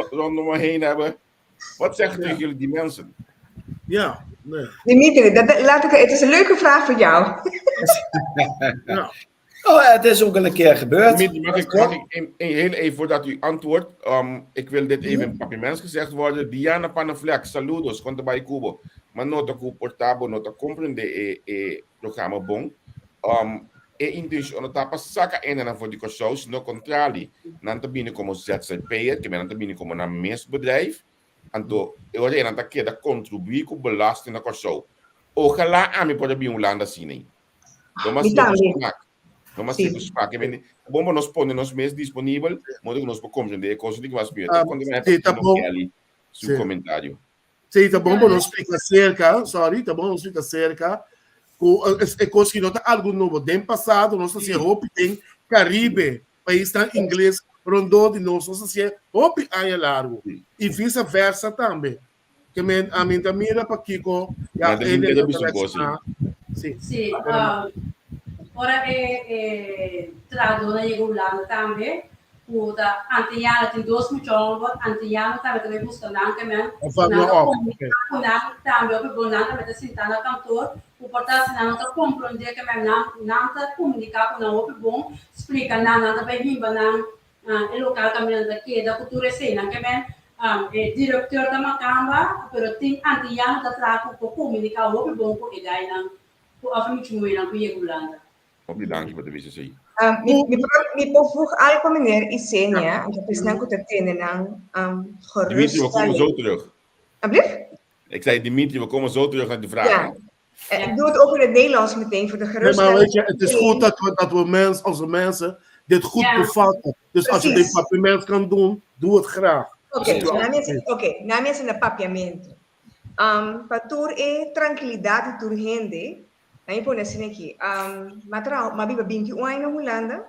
rondom me heen hebben. Wat zeggen jullie die mensen? Ja, Nee. Dimitri, het is een leuke vraag voor jou. Ja. Oh, het is ook al een keer gebeurd. Dimitri, mag ik heel even voordat u antwoordt, ik wil dit even in papiermens gezegd worden. Diana Panafleck, saludos, conta bij Cubo. Maar nota cu portabo, nota comprende programma bom. Intention nota pasaka en voor die cursus, no contrali. Nanta binnen como ZZP'er, que nanta binnen como een mesbedrijf. Anto, eu olhei nanta que da contribuir com belasting na cursus. Ojalá a mim pode vir Holanda assim. Vamos fazer Bom, nós põe nos mês disponível, mas nós vamos compreender coisas que vas ver. Quando sim, tá bom. Seu comentário. Sim, tá bom, não explica acerca, sorry, tá bom, não explica acerca. É coisa que não tá algo novo. Tem passado, nós assim, hope tem Caribe, país tá em inglês, rondou de nós, assim, hope aí é largo. E vice-versa também. Que a mim também era para Kiko, Sim. Sim, ora tradona em Holanda também. Puta, antiano tem 2 milhões, antiano também buscando que men. Também o bonança também sentar na cantor, o portar não tá compreender que men não tá comunicar com o bom, explica não também rimba não, o local também daqui da cultura cena que men, diretor da macamba, pero tem antiano tá trago com comunicar o bom com ideia não, com a família muito não com Holanda. Bedankt voor de wisseling. Me vroeg algo meneer Isenia, en dat is nou goed te kennen Dimitri, we komen zo terug. Alsjeblieft? Ik zei Dimitri, we komen zo terug naar de vraag. Ja. Ik doe het ook in het Nederlands meteen voor de geruststelling. Nee, maar weet je, het is goed dat we onze mensen dit goed bevatten. Dus precies. Als je dit papiermens kan doen, doe het graag. Oké, na mensen na papiamento. Para tranquilidade e turgente. Aí põe assim aqui, maar we binky in Holanda,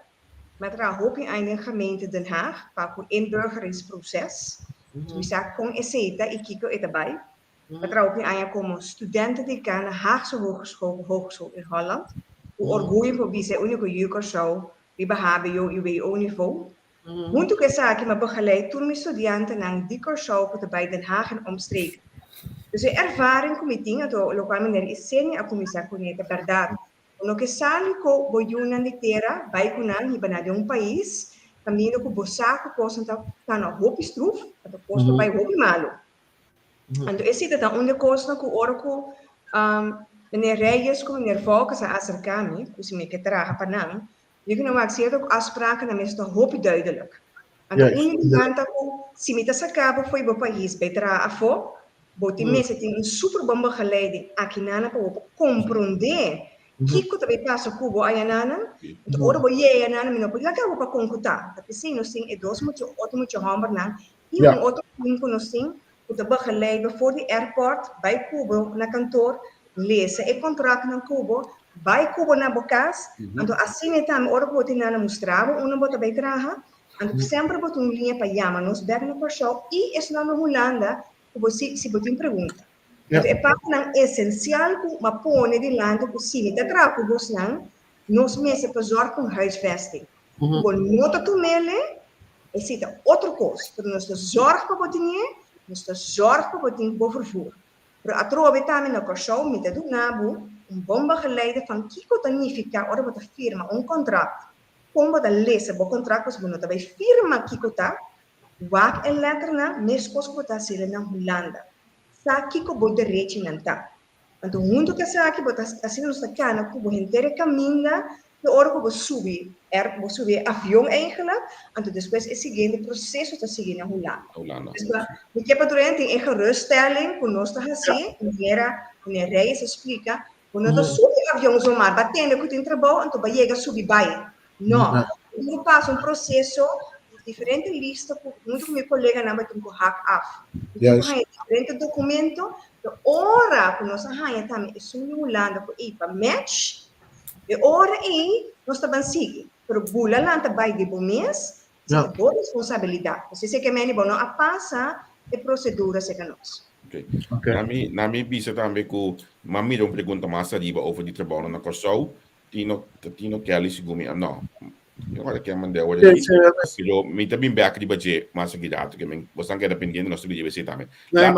maar hoop in de gemeente Den Haag, para o inburgeringsproces. We zeggen kon eseta e kiko etabij. Maar ook in como studenten die gaan naar Haagse Hogeschool in Holland. O orgulho voor wie ze unico juker zou, wie behaven jo UWO niveau. Muito que sabe maar begeleid toen mijn studenten naar die cursus bij Den Haag en omstreken. Dus de ervaring committee het lokaal meneer Isenia a comissão conhece verdade. No que sale com boiuna de terra, vai kunan hiba de país, caminho com bosaco coisa tá na roupa estruf, ato costa vai roupa malo. Ando esse tá onde costa com orco meneer Reyes com meneer Volkers a acercami, kus me que traga panang, je kunt maak zeer ook afspraken na meestal roupa duidelijk. Ando iniganta com se mita sacaba foi bo país bij tra afo. Boti mensen tem super bom begeleiding aqui nana para compreender que também passa cubo aí nana então ora bo ye nana me não pode lá para concutar porque sim nós tem dois muito hamber nan e outro cinco nós tem o begeleiden voor die airport bij Cubo na kantoor lezen e contract na Cubo bij Cubo na bocas então assim então ora bo tem nana mostrava uma bota bij traga então sempre bota linha para yama nos berna por show e isso na Holanda se você pergunta. Então, é parte essencial que uma pone de lado possível. Da trago vos nós mesmos para zorgar com huisvesting. Bom, nota tu mele, é cita outra coisa. Porque nós zorg para botinha, nós zorg para botinha para vervoer. Para a trove também na corção, me do nabo, bom begeleide van Kiko significa ora bota firma contrato. Como bota lezen bo contrato, se bota bij firma Kiko ta. Wak en letter na, meskos ko ta sila ng Holanda. Saki ko bo direito nanta. Anto mundo que saki bo ta sila sa kana ko bo hintere caminha, de ora ko bo subi avião eigenlijk. Anto después é seguinte processo ta seguir na Holanda. Dus we hebben durante een geruststelling voor ons te gaan zien, meneer Reyes explica, quando nós subi avião zomaar, batendo com o trabalho, então vai chegar subir vai. Não, eu passo processo diferente lista muito com meu colega na bateu com hack af. Diferente documento, de hora que nós arranha também é sobre Holanda com IPA match, de hora aí nós também seguir. Pero bula lá também de bom mês, é boa responsabilidade. Você que meni bom não a passa de procedura se nós. Okay. Na mim bisa também com mami não pergunta mais arriba over die trabalho na Corsou, Tino Kelly sigumi não. Agora que a mandei hoje, eu me também back de budget mais aqui dado, que me você não quer dependendo nós tudo vai ser também. Lá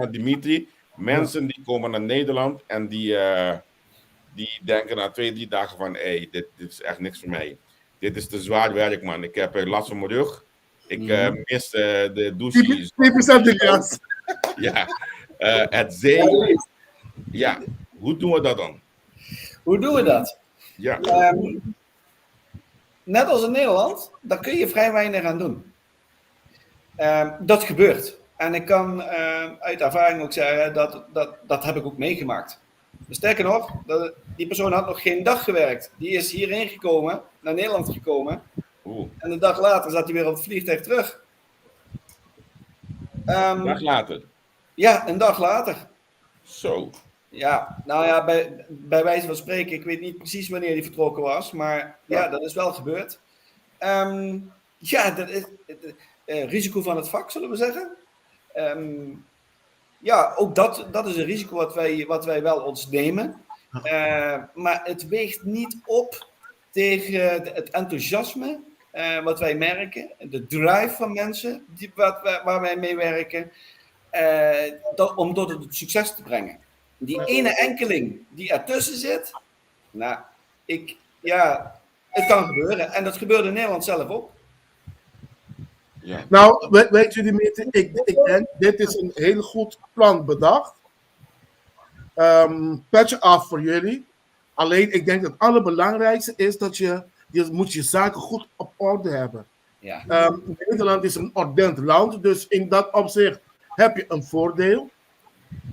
Dimitri, Mensen die komen naar Nederland en die denken na 2-3 dagen van, hey, dit is echt niks voor mij. Dit is te zwaar werk, man. Ik heb last van mijn rug. Ik mis de douche. Typisch Antilliaans. Ja, het zee. Ja, hoe doen we dat dan? Hoe doen we dat? Ja, Net als in Nederland, daar kun je vrij weinig aan doen. Dat gebeurt. En ik kan uit ervaring ook zeggen, dat heb ik ook meegemaakt. Sterker nog, die persoon had nog geen dag gewerkt. Die is hierheen gekomen, naar Nederland gekomen. oeh, En een dag later zat hij weer op het vliegtuig terug. een dag later. Ja, een dag later. Zo. Ja, nou ja, bij wijze van spreken, ik weet niet precies wanneer hij vertrokken was, maar ja, dat is wel gebeurd. Ja, dat is het risico van het vak, zullen we zeggen. Ja, ook dat is een risico wat wij wel ons nemen. Maar het weegt niet op tegen het enthousiasme wat wij merken, de drive van mensen waar wij mee werken, om tot het succes te brengen. Die ene enkeling die ertussen zit, nou, het kan gebeuren. En dat gebeurde in Nederland zelf ook. Ja. Nou, weet jullie, Dimitri, ik denk, dit is een heel goed plan bedacht. Patch af voor jullie. Alleen, ik denk dat het allerbelangrijkste is dat je moet je zaken goed op orde hebben. Ja. Nederland is een ordend land, dus in dat opzicht heb je een voordeel.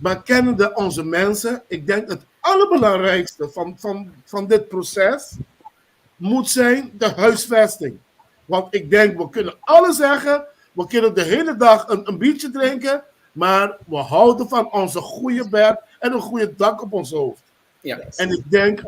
Maar kennende onze mensen, ik denk het allerbelangrijkste van dit proces moet zijn de huisvesting. Want ik denk, we kunnen alles zeggen, we kunnen de hele dag een biertje drinken, maar we houden van onze goede bed en een goede dak op ons hoofd. Ja. En ik denk,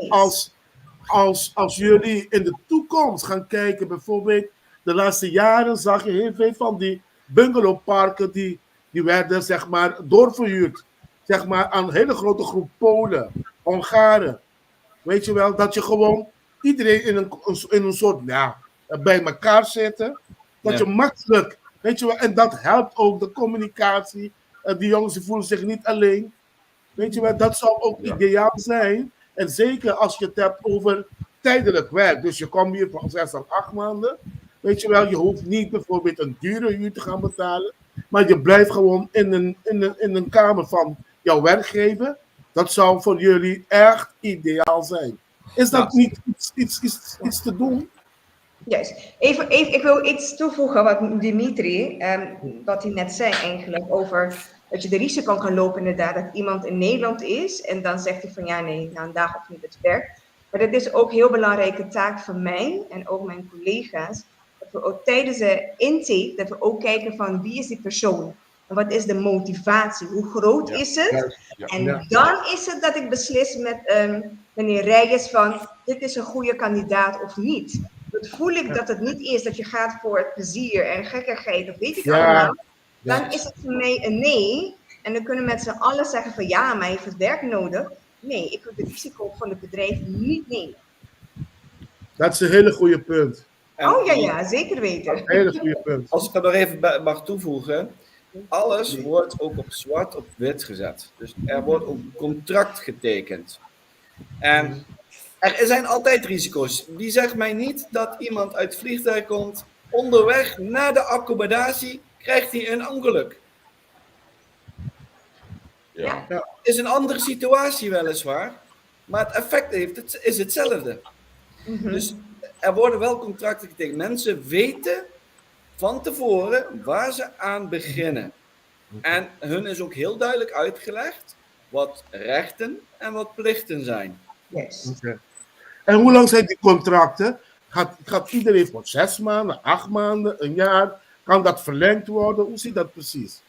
als jullie in de toekomst gaan kijken, bijvoorbeeld de laatste jaren zag je heel veel van die bungalowparken die werden, zeg maar, doorverhuurd. Zeg maar aan een hele grote groep Polen, Hongaren. Weet je wel, dat je gewoon iedereen in een soort, bij elkaar zitten. Dat je makkelijk, weet je wel, en dat helpt ook de communicatie. Die jongens die voelen zich niet alleen. Weet je wel, dat zou ook ideaal zijn. En zeker als je het hebt over tijdelijk werk. Dus je komt hier voor 6 of 8 maanden. Weet je wel, je hoeft niet bijvoorbeeld een dure huur te gaan betalen. Maar je blijft gewoon in een kamer van jouw werkgever. Dat zou voor jullie echt ideaal zijn. Is dat niet iets te doen? Juist. Even, ik wil iets toevoegen wat Dimitri, wat hij net zei eigenlijk, over dat je de risico kan lopen inderdaad dat iemand in Nederland is en dan zegt hij van ja nee, na een dag of niet het werk. Maar dat is ook een heel belangrijke taak van mij en ook mijn collega's, dat we ook tijdens de intake, dat we ook kijken van wie is die persoon en wat is de motivatie, hoe groot is het? En dan is het dat ik beslis met meneer Reyes van dit is een goede kandidaat of niet. Dat voel ik dat het niet is dat je gaat voor het plezier en gekkigheid of weet ik allemaal. Dan is het voor mij een nee. En dan kunnen we met z'n allen zeggen van ja, maar hij heeft het werk nodig. Nee, ik wil het risico van het bedrijf niet nemen. Dat is een hele goede punt. Ja, zeker weten. Een hele goede punt. Als ik er nog even mag toevoegen. Alles wordt ook op zwart op wit gezet. Dus er wordt ook een contract getekend. En er zijn altijd risico's. Wie zegt mij niet dat iemand uit het vliegtuig komt, onderweg naar de accommodatie krijgt hij een ongeluk. Ja. Is een andere situatie weliswaar, maar het effect is hetzelfde. Dus er worden wel contracten getekend. Mensen weten van tevoren waar ze aan beginnen. En hun is ook heel duidelijk uitgelegd wat rechten en wat plichten zijn. Yes. Okay. En hoe lang zijn die contracten? Gaat iedereen voor 6 maanden, 8 maanden, een jaar? Kan dat verlengd worden? Hoe zit dat precies?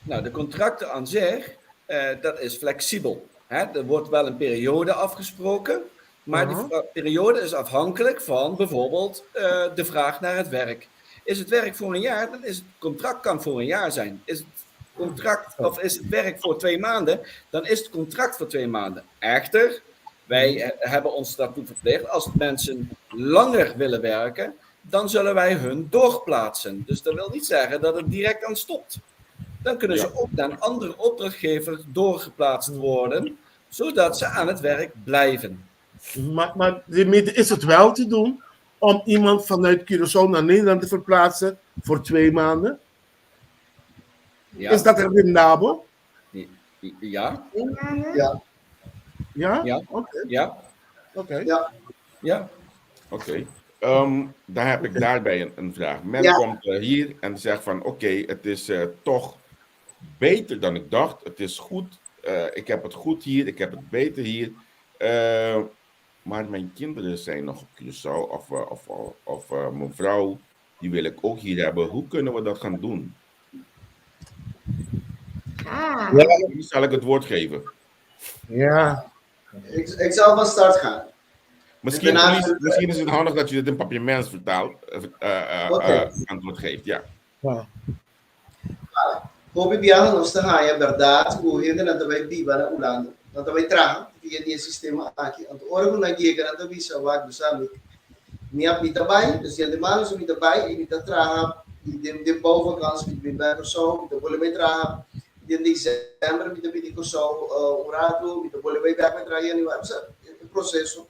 Nou, de contracten aan zich, dat is flexibel. Er wordt wel een periode afgesproken, maar die periode is afhankelijk van bijvoorbeeld de vraag naar het werk. Is het werk voor een jaar, dan is het contract kan voor een jaar zijn. Is het contract of is het werk voor 2 maanden, dan is het contract voor 2 maanden. Echter, wij hebben ons daartoe verplicht, als mensen langer willen werken, dan zullen wij hun doorplaatsen. Dus dat wil niet zeggen dat het direct aan stopt. dan kunnen ze ook naar een andere opdrachtgever doorgeplaatst worden, zodat ze aan het werk blijven. Maar is het wel te doen om iemand vanuit Curaçao naar Nederland te verplaatsen voor 2 maanden? Ja. Is dat rendabel? Ja. 2 maanden? Ja. Ja? Ja. Oké. Ja. Oké. Ja. Ja. Oké. Dan heb ik daarbij een vraag. Men Ja. komt hier en zegt van oké, het is toch beter dan ik dacht. Het is goed. Ik heb het goed hier. Ik heb het beter hier. Maar mijn kinderen zijn nog op Curaçao. Of mijn vrouw, die wil ik ook hier hebben. Hoe kunnen we dat gaan doen? Ah, Wie zal ik het woord geven? Ja. Ik zal van start gaan. Misschien, Daarna- misschien is het handig dat je dit in papiermens vertaalt. Antwoord geeft, ja. Ja. Hobi biyahe nos tahaya verdade o hede na tabay biba na ulando. Na tabay traha via die sistema aqui. Anto orgo na giga na tabi sa wag do sami. Niap ni tabay, dus je de manos mi tabay e mi traha de bovenkant met mi bij zo, de bolle met traha. In december mi tabi di ko so urato, mi de bolle bij back met traha ni wa sa processo.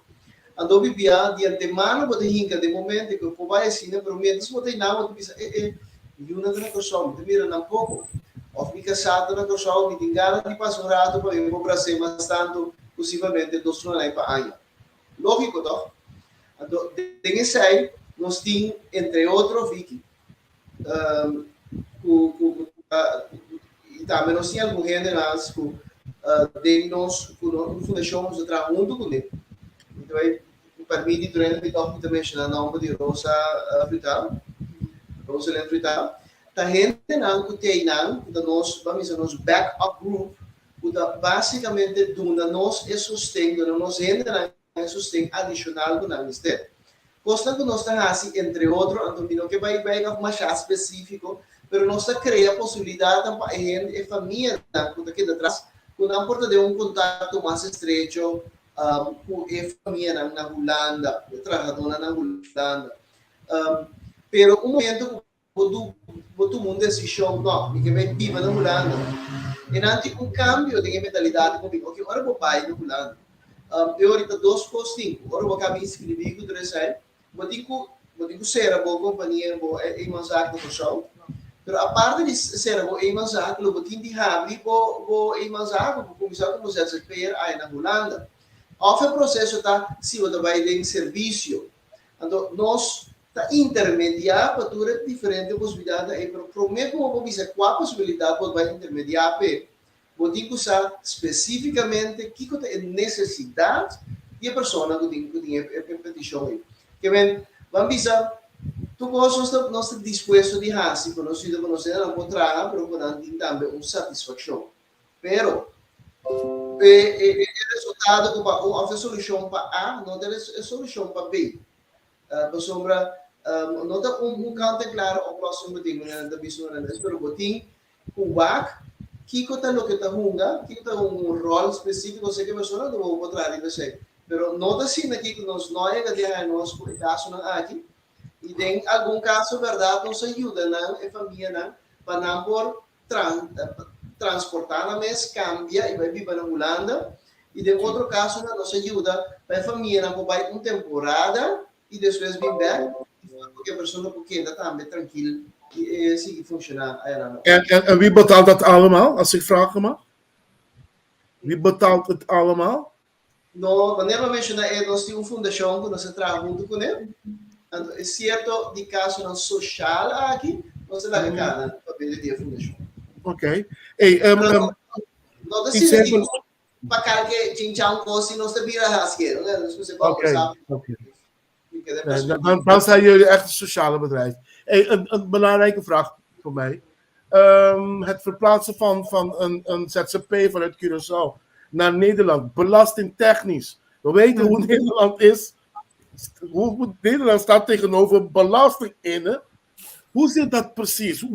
Ando bibia di antemano bote hinka de momento que po vai assim, pero menos bote na mo bisa yuna na ko so, mi mira na pouco. Of mi casado na Curaçao, mi tingala di passato para ir para Brasil, mas tanto possivelmente 2 anos para ano. Lógico, toch? Então, tem esse aí, nós temos, entre outros, Vicky, e também nós temos alguns generais que nós, com fundação, nós trabalhamos junto com ele. Então, permite, durante o tempo, também, na nome de Rosa Frital, Rosa Helena Frital, ta gente não que tem não da nós vamos dizer nos backup group o da basicamente do da nós é sustento da nós gente não é sustento adicional do não mistério costa que nós está assim entre outros então que vai mais específico pero nós está cria possibilidade para gente e família que aqui atrás com não porta de contato mais estreito com a família na Holanda trabalhadora na Holanda pero momento todo mundo decidiu, não, que vai viver na Holanda. E antes cambio de mentalidade comigo, ok, agora vou pai na Holanda. Eu ahorita 2 postinhos, agora vou caminhar escrever com 3 anos, vou ter que ser a boa companhia, vou emanzar com o show. Mas a parte de ser a boa emanzar, eu vou ter que abrir, vou emanzar, vou começar com os ZZPR aí na Holanda. O processo está, se você vai ter serviço, então nós tá intermediar para todas diferentes possibilidades e para mesmo vou dizer qual possibilidade pode vai intermediar vou ter que usar especificamente que é necessidade de a pessoa que tem a petição aí que vem vamos dizer tu gostas nós estamos dispostos de fazer conhecido não encontrar pero podemos também satisfação pero o resultado a solução para A não tem a solução para B para sombra não está canto claro o próximo dia na visão na espero botim o WAC que está lo que está junga que está rol específico sei que a pessoa não vou botar ali sei pero não está assim aqui que nós não é que de nós por caso não aqui e tem algum caso verdade nos ajuda não é família não para não por transportar na mês cambia e vai viver na Holanda e tem outro caso não nos ajuda para a família não vai uma temporada e depois vir back porque a pessoa ainda também tranquila e zie functioneren. En wie betaalt dat allemaal, als ik vragen mag? Wie betaalt het allemaal? No, wanneer we mencionar nós temos fundação que nós trabalhamos junto com ele. É certo de caso não social aqui, nós lá cá para ver a fundação. Oké. Hey, não decide que para que tinha coisa nós te vira rasqueiro, né? Nós você pode usar. Dan zijn jullie echt een sociale bedrijf. Hey, een belangrijke vraag voor mij. Het verplaatsen van een ZZP vanuit Curaçao naar Nederland, belastingtechnisch. We weten hoe Nederland is. Hoe Nederland staat tegenover belasting in. Hoe zit dat precies?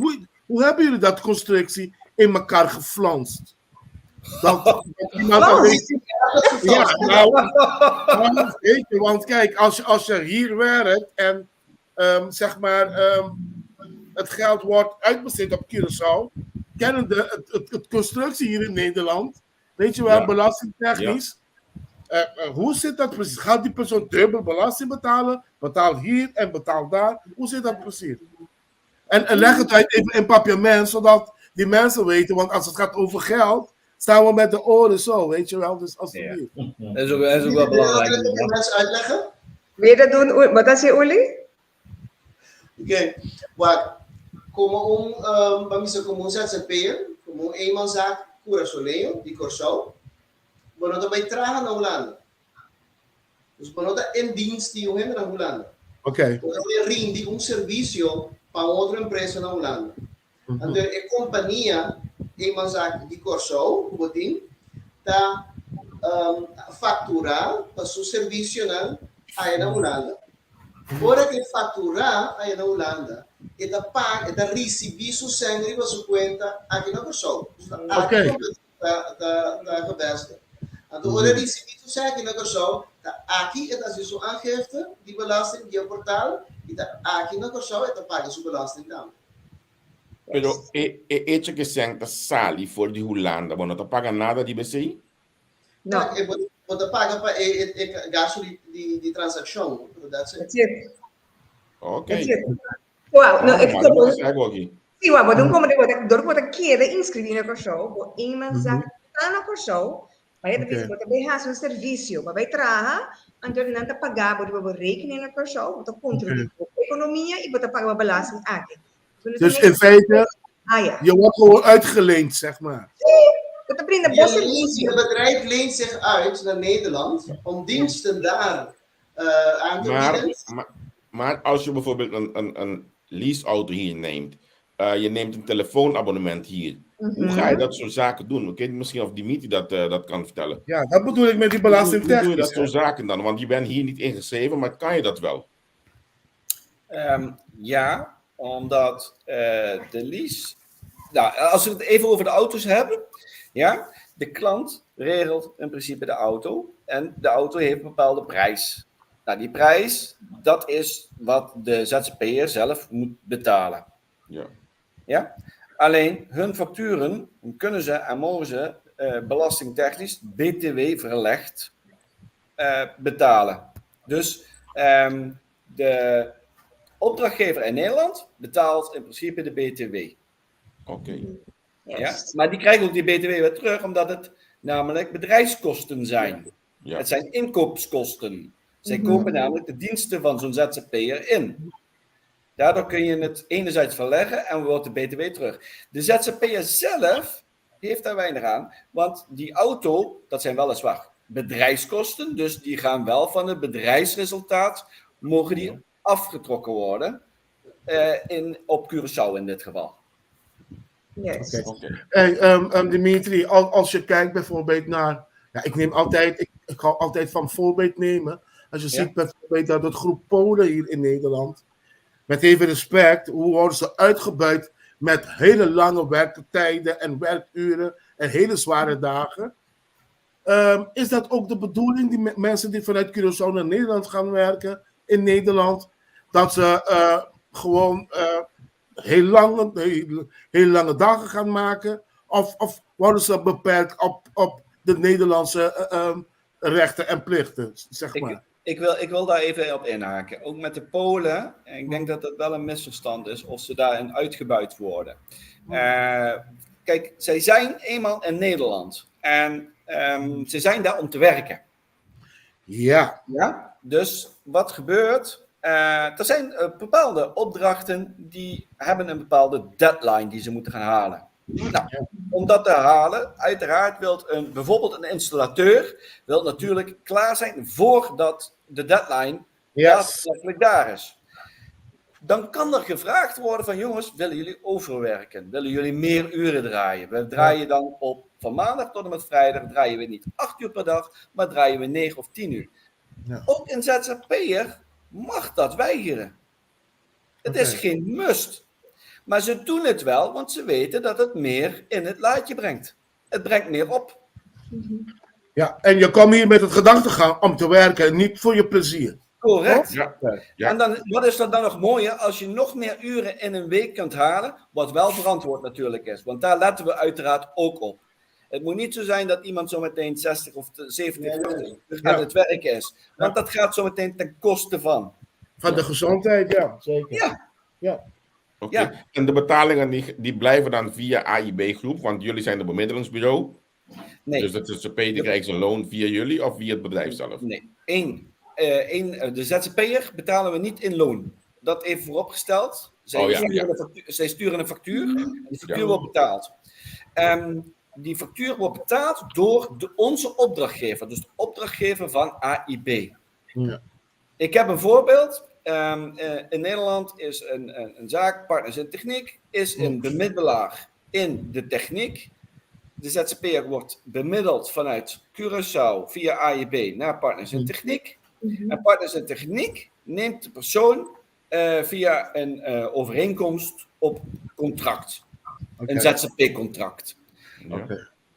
Hoe hebben jullie dat constructie in elkaar geflanst? Weet je, want kijk, als je hier werkt en zeg maar het geld wordt uitbesteed op Curaçao, kennende het constructie hier in Nederland, weet je wel, Ja. belastingtechnisch. Hoe zit dat precies? Gaat die persoon dubbel belasting betalen? Betaalt hier en betaalt daar? Hoe zit dat precies? En leg het uit even in papiament, zodat die mensen weten, want als het gaat over geld, staan we met de oren zo, weet je wel. Dus alsjeblieft. Dat is ook wel belangrijk. Wil je mensen uitleggen? Wil je dat doen? Wat is je Uli? Oké, wat? Como bamisa como ZZP'er, como eenmanszaak, Cura Soleil, die Corso, bonota bij tragen naar Holanda. Dus bonota in dienst die jongen naar Holanda. Oké. Bonota rindi servicio para outra empresa na Holanda. Mhm. Então, a companhia, eenmanszaak die Corso, botin, tá facturar para seu serviço aí na Holanda. Ora que faturar aí na Holanda, eta paga, eta receber seu sangue para sua conta aqui na Corso. Ok. Da geweest. Então, ora receber seu sangue na Corso, aqui eta sua aangifte, die belasting, die portaal, eta aqui na Corso, eta paga sua belasting também. Pero hecho que sean sali voor die Holanda, bueno, no te pagan nada die BCI? No, Você paga para gasto de transação. that's it. Ok. That's it. Wow, no, Ah, mas não segue aqui. sim, mas não como door wat keren inscrever na show, voor iemand zegt na show, maar je weet wat bij haar zo'n servicio, maar wij dragen en door na te pagar, we rekening na show, want dan controleren op economie, je moet pagar belasting aan. Dus in feite, je wordt gewoon uitgeleend, zeg maar. Dat brengt Het bedrijf leent zich uit naar Nederland om diensten daar aan te bieden. Maar als je bijvoorbeeld een leaseauto hier neemt, je neemt een telefoonabonnement hier. Hoe ga je dat soort zaken doen? Ik weet niet misschien of Dimitri dat kan vertellen. Ja, dat bedoel ik met die Hoe doe je belastingtechnisch. dat soort zaken dan? Want je bent hier niet ingeschreven, maar kan je dat wel? Ja, omdat de lease... Nou, als we het even over de auto's hebben. Ja, de klant regelt in principe de auto. En de auto heeft een bepaalde prijs. Nou, die prijs, dat is wat de ZZP'er zelf moet betalen. Ja. Ja? Alleen hun facturen kunnen ze en mogen ze belastingtechnisch BTW verlegd betalen. Dus de opdrachtgever in Nederland betaalt in principe de BTW. Oké. Ja? Maar die krijgen ook die BTW weer terug, omdat het namelijk bedrijfskosten zijn. Ja. Het zijn inkoopskosten. Zij kopen namelijk de diensten van zo'n ZZP'er in. Daardoor kun je het enerzijds verleggen en wordt de BTW terug. De ZZP'er zelf heeft daar weinig aan, want die auto, dat zijn weliswaar bedrijfskosten, dus die gaan wel van het bedrijfsresultaat, mogen die afgetrokken worden, op Curaçao in dit geval. Yes. Oké. Hey, Dimitri, als je kijkt bijvoorbeeld naar... Ja, ik hou altijd van voorbeeld nemen. Als je ziet bijvoorbeeld dat het groep Polen hier in Nederland, met even respect, hoe worden ze uitgebuit met hele lange werktijden en werkuren en hele zware dagen. Is dat ook de bedoeling, die mensen die vanuit Curaçao naar Nederland gaan werken in Nederland, dat ze gewoon heel lange dagen gaan maken? Of worden ze beperkt op de Nederlandse rechten en plichten, zeg maar? Ik wil daar even op inhaken. Ook met de Polen, en ik denk dat het wel een misverstand is of ze daarin uitgebuit worden. Kijk, zij zijn eenmaal in Nederland en ze zijn daar om te werken. Ja. Dus wat gebeurt? Er zijn bepaalde opdrachten die hebben een bepaalde deadline die ze moeten gaan halen. Nou, om dat te halen, uiteraard wil bijvoorbeeld een installateur wil natuurlijk klaar zijn voordat de deadline daadwerkelijk daar is. Dan kan er gevraagd worden van jongens, willen jullie overwerken? Willen jullie meer uren draaien? We draaien dan van maandag tot en met vrijdag draaien we niet 8 uur per dag, maar draaien we 9 of 10 uur. Ja. Ook een ZZP'er mag dat weigeren. Het is geen must. Maar ze doen het wel, want ze weten dat het meer in het laadje brengt. Het brengt meer op. Ja, en je komt hier met het gedachtegang om te werken, niet voor je plezier. Correct. Ja, ja. En dan, wat is er dan nog mooier als je nog meer uren in een week kunt halen, wat wel verantwoord natuurlijk is. Want daar letten we uiteraard ook op. Het moet niet zo zijn dat iemand zometeen 60 of 70 uur aan het werk is. Want dat gaat zometeen ten koste van. Van de gezondheid, ja, zeker. Ja. Oké. Ja. En de betalingen die blijven dan via AIB-groep, want jullie zijn de bemiddelingsbureau. Nee. Dus de ZZP die krijgt zijn loon via jullie of via het bedrijf zelf? Nee. De ZZP'er betalen we niet in loon. Dat even vooropgesteld. Zij sturen een factuur. Die factuur wordt betaald. Die factuur wordt betaald door onze opdrachtgever. Dus de opdrachtgever van AIB. Ja. Ik heb een voorbeeld. In Nederland is een zaak, Partners in Techniek, is een bemiddelaar in de techniek. De ZZP'er wordt bemiddeld vanuit Curaçao via AIB naar Partners in Techniek. En Partners in Techniek neemt de persoon via een overeenkomst op contract. Een ZZP-contract. Ja.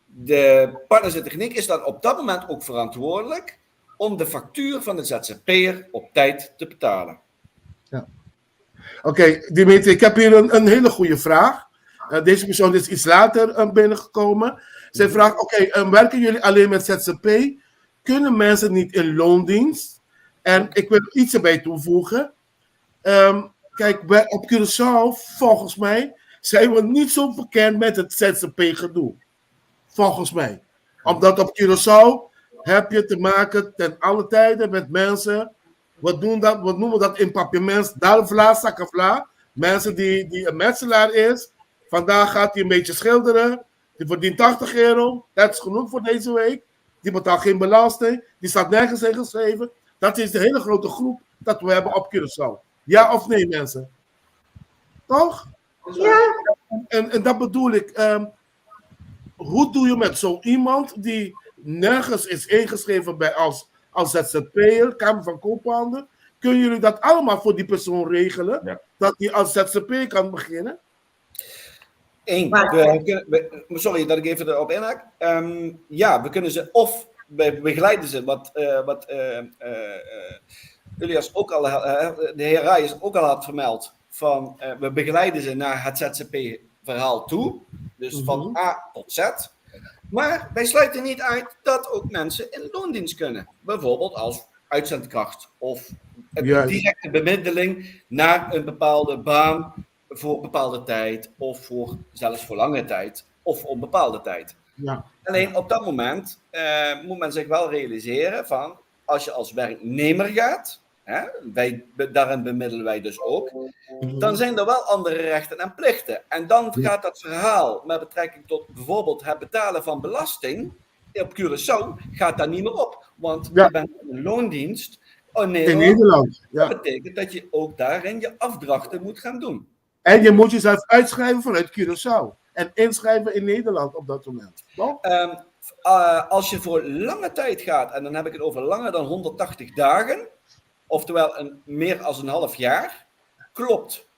De Partners in Techniek is dan op dat moment ook verantwoordelijk om de factuur van de ZZP'er op tijd te betalen. Oké, Dimitri, ik heb hier een hele goede vraag. Deze persoon is iets later binnengekomen. Zij vraagt, werken jullie alleen met ZZP? Kunnen mensen niet in loondienst? En ik wil iets erbij toevoegen. Kijk, op Curaçao, volgens mij, zijn we niet zo bekend met het ZZP-gedoe. Volgens mij. Omdat op Curaçao heb je te maken ten alle tijden met mensen. Wat noemen we dat in papiaments? Dalvla, sakavla. Mensen die een metselaar is. Vandaag gaat hij een beetje schilderen. Die verdient €80. Dat is genoeg voor deze week. Die betaalt geen belasting. Die staat nergens ingeschreven. Dat is de hele grote groep dat we hebben op Curaçao. Ja of nee, mensen? Toch? Ja. En dat bedoel ik. Hoe doe je met zo iemand die nergens is ingeschreven bij als ZZP'er, Kamer van Koophandel? Kunnen jullie dat allemaal voor die persoon regelen? Ja. Dat hij als ZZP'er kan beginnen? Sorry dat ik even erop inhaak. Ja, we kunnen ze of we begeleiden ze, wat Julius ook al, de heer Rijs ook al had vermeld, van we begeleiden ze naar het ZZP-verhaal toe. Dus van A tot Z. Maar wij sluiten niet uit dat ook mensen in loondienst kunnen. Bijvoorbeeld als uitzendkracht of een directe bemiddeling naar een bepaalde baan voor een bepaalde tijd of zelfs voor lange tijd of onbepaalde tijd. Ja. Alleen op dat moment moet men zich wel realiseren van als je als werknemer gaat, daarin bemiddelen wij dus ook, dan zijn er wel andere rechten en plichten. En dan gaat dat verhaal met betrekking tot bijvoorbeeld het betalen van belasting op Curaçao gaat daar niet meer op. Want je bent een loondienst in Nederland. Ja. Dat betekent dat je ook daarin je afdrachten moet gaan doen. En je moet jezelf uitschrijven vanuit Curaçao. En inschrijven in Nederland op dat moment. Als je voor lange tijd gaat, en dan heb ik het over langer dan 180 dagen, oftewel meer dan een half jaar, klopt.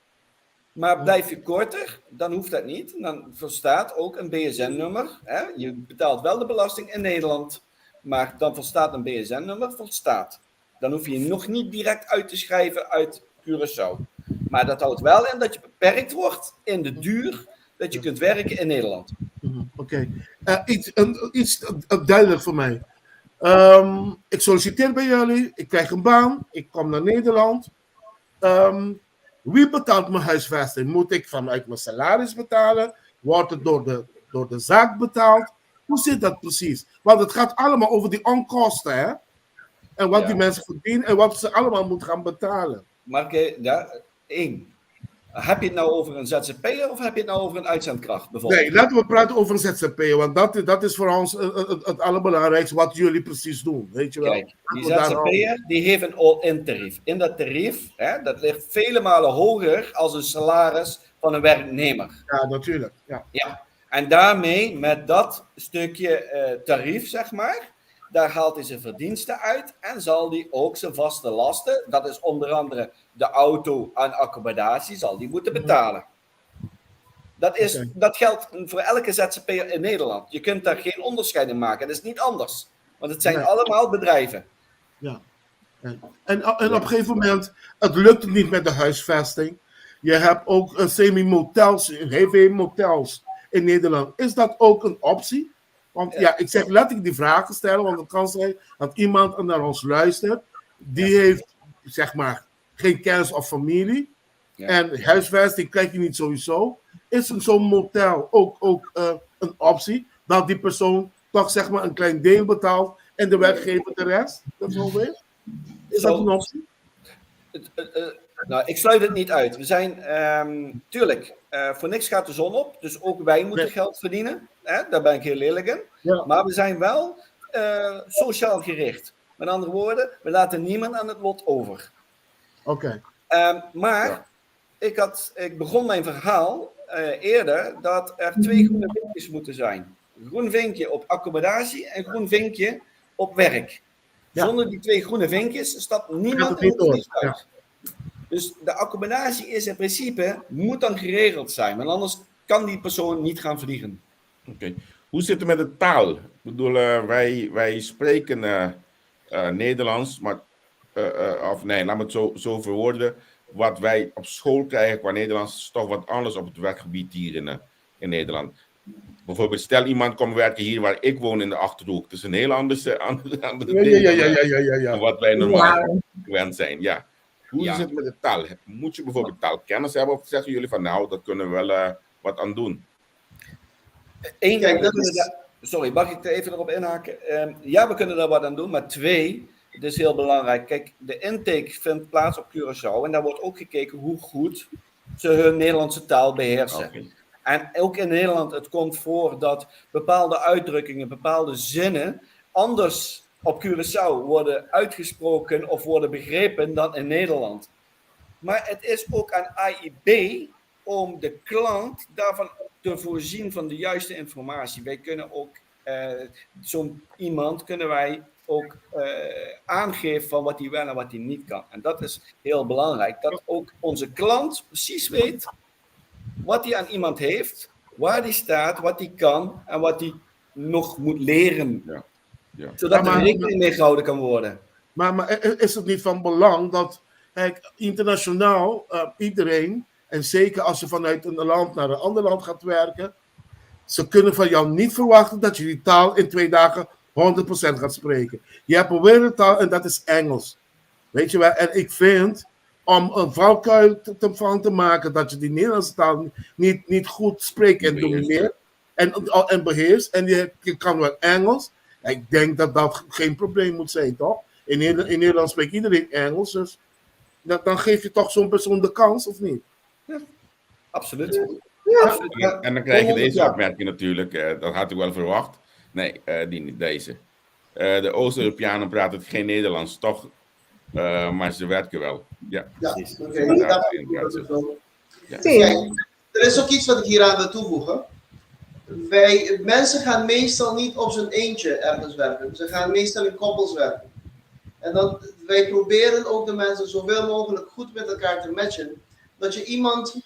Maar blijf je korter, dan hoeft dat niet. Dan verstaat ook een BSN-nummer. Je betaalt wel de belasting in Nederland, maar dan verstaat een BSN-nummer volstaat. Dan hoef je nog niet direct uit te schrijven uit Curaçao. Maar dat houdt wel in dat je beperkt wordt in de duur dat je kunt werken in Nederland. Oké. Iets duidelijk voor mij. Ik solliciteer bij jullie, ik krijg een baan, ik kom naar Nederland. Wie betaalt mijn huisvesting? Moet ik vanuit mijn salaris betalen? Wordt het door de zaak betaald? Hoe zit dat precies? Want het gaat allemaal over die onkosten, hè? En wat die mensen verdienen en wat ze allemaal moeten gaan betalen. Mark, één. Heb je het nou over een ZZP'er of heb je het nou over een uitzendkracht bijvoorbeeld? Nee, laten we praten over een ZZP'er, want dat is voor ons het allerbelangrijkste wat jullie precies doen, weet je wel. Kijk, die ZZP'er die heeft een all-in tarief. In dat tarief, dat ligt vele malen hoger als een salaris van een werknemer. Ja, natuurlijk. Ja. En daarmee, met dat stukje tarief, zeg maar, daar haalt hij zijn verdiensten uit en zal hij ook zijn vaste lasten, dat is onder andere de auto en accommodatie, zal die moeten betalen. Dat geldt voor elke ZZP'er in Nederland. Je kunt daar geen onderscheid in maken. Dat is niet anders. Want het zijn allemaal bedrijven. Ja. En op een gegeven moment, het lukt niet met de huisvesting. Je hebt ook semi-motels, heel veel motels in Nederland. Is dat ook een optie? Want ja, ik zeg letterlijk die vragen stellen, want het kan zijn dat iemand naar ons luistert, die heeft, zeg maar, geen kennis of familie. Ja. En huisvesting krijg je niet sowieso. Is zo'n motel ook een optie? Dat die persoon toch, zeg maar, een klein deel betaalt en de werkgever de rest? Bijvoorbeeld? Is dat een optie? Nou, ik sluit het niet uit. We zijn, tuurlijk, voor niks gaat de zon op. Dus ook wij moeten geld verdienen. Hè? Daar ben ik heel eerlijk in. Ja. Maar we zijn wel sociaal gericht. Met andere woorden, we laten niemand aan het lot over. Oké. Maar ik begon mijn verhaal eerder dat er 2 groene vinkjes moeten zijn. Een groen vinkje op accommodatie en een groen vinkje op werk. Ja. Zonder die 2 groene vinkjes stapt Gaat niemand het in niet het door. vliegtuig. Dus de accommodatie is in principe, moet dan geregeld zijn. Want anders kan die persoon niet gaan vliegen. Oké. Hoe zit het met de taal? Ik bedoel, wij spreken Nederlands, maar, of nee, laat me het zo verwoorden. Wat wij op school krijgen qua Nederlands is toch wat anders op het werkgebied hier in Nederland. Bijvoorbeeld, stel iemand komt werken hier waar ik woon in de Achterhoek. Het is een heel andere ding dan wat wij normaal gewend zijn. Ja. Hoe is het met de taal? Moet je bijvoorbeeld taalkennis hebben of zeggen jullie van nou, daar kunnen we wel wat aan doen? Sorry, mag ik er even erop inhaken? Ja, we kunnen daar wat aan doen, maar 2, het is heel belangrijk. Kijk, de intake vindt plaats op Curaçao en daar wordt ook gekeken hoe goed ze hun Nederlandse taal beheersen. Okay. En ook in Nederland, het komt voor dat bepaalde uitdrukkingen, bepaalde zinnen anders op Curaçao worden uitgesproken of worden begrepen dan in Nederland. Maar het is ook aan AIB om de klant daarvan te voorzien van de juiste informatie. Wij kunnen ook, zo'n iemand kunnen wij ook aangeven van wat hij wel en wat hij niet kan. En dat is heel belangrijk, dat ook onze klant precies weet wat hij aan iemand heeft, waar hij staat, wat hij kan en wat hij nog moet leren. Ja. Ja. Zodat er rekening mee gehouden kan worden. Maar is het niet van belang dat internationaal iedereen, en zeker als je vanuit een land naar een ander land gaat werken, ze kunnen van jou niet verwachten dat je die taal in 2 dagen 100% gaat spreken. Je hebt een wereldtaal en dat is Engels. Weet je wel? En ik vind, om een valkuil van te maken dat je die Nederlandse taal niet goed spreekt en domineert en beheerst, en je kan wel Engels, ik denk dat dat geen probleem moet zijn, toch? In Nederland spreekt iedereen Engels, dus dan geef je toch zo'n persoon de kans, of niet? Ja, absoluut. Ja. En dan krijg je deze opmerking natuurlijk, dat had ik wel verwacht. Nee, die niet, deze. De Oost-Europeanen praten geen Nederlands, toch? Maar ze werken wel. Ja, precies. Kijk, er is ook iets wat ik hier aan wil toevoegen. Mensen gaan meestal niet op zijn eentje ergens werken. Ze gaan meestal in koppels werken. En wij proberen ook de mensen zoveel mogelijk goed met elkaar te matchen. Dat je iemand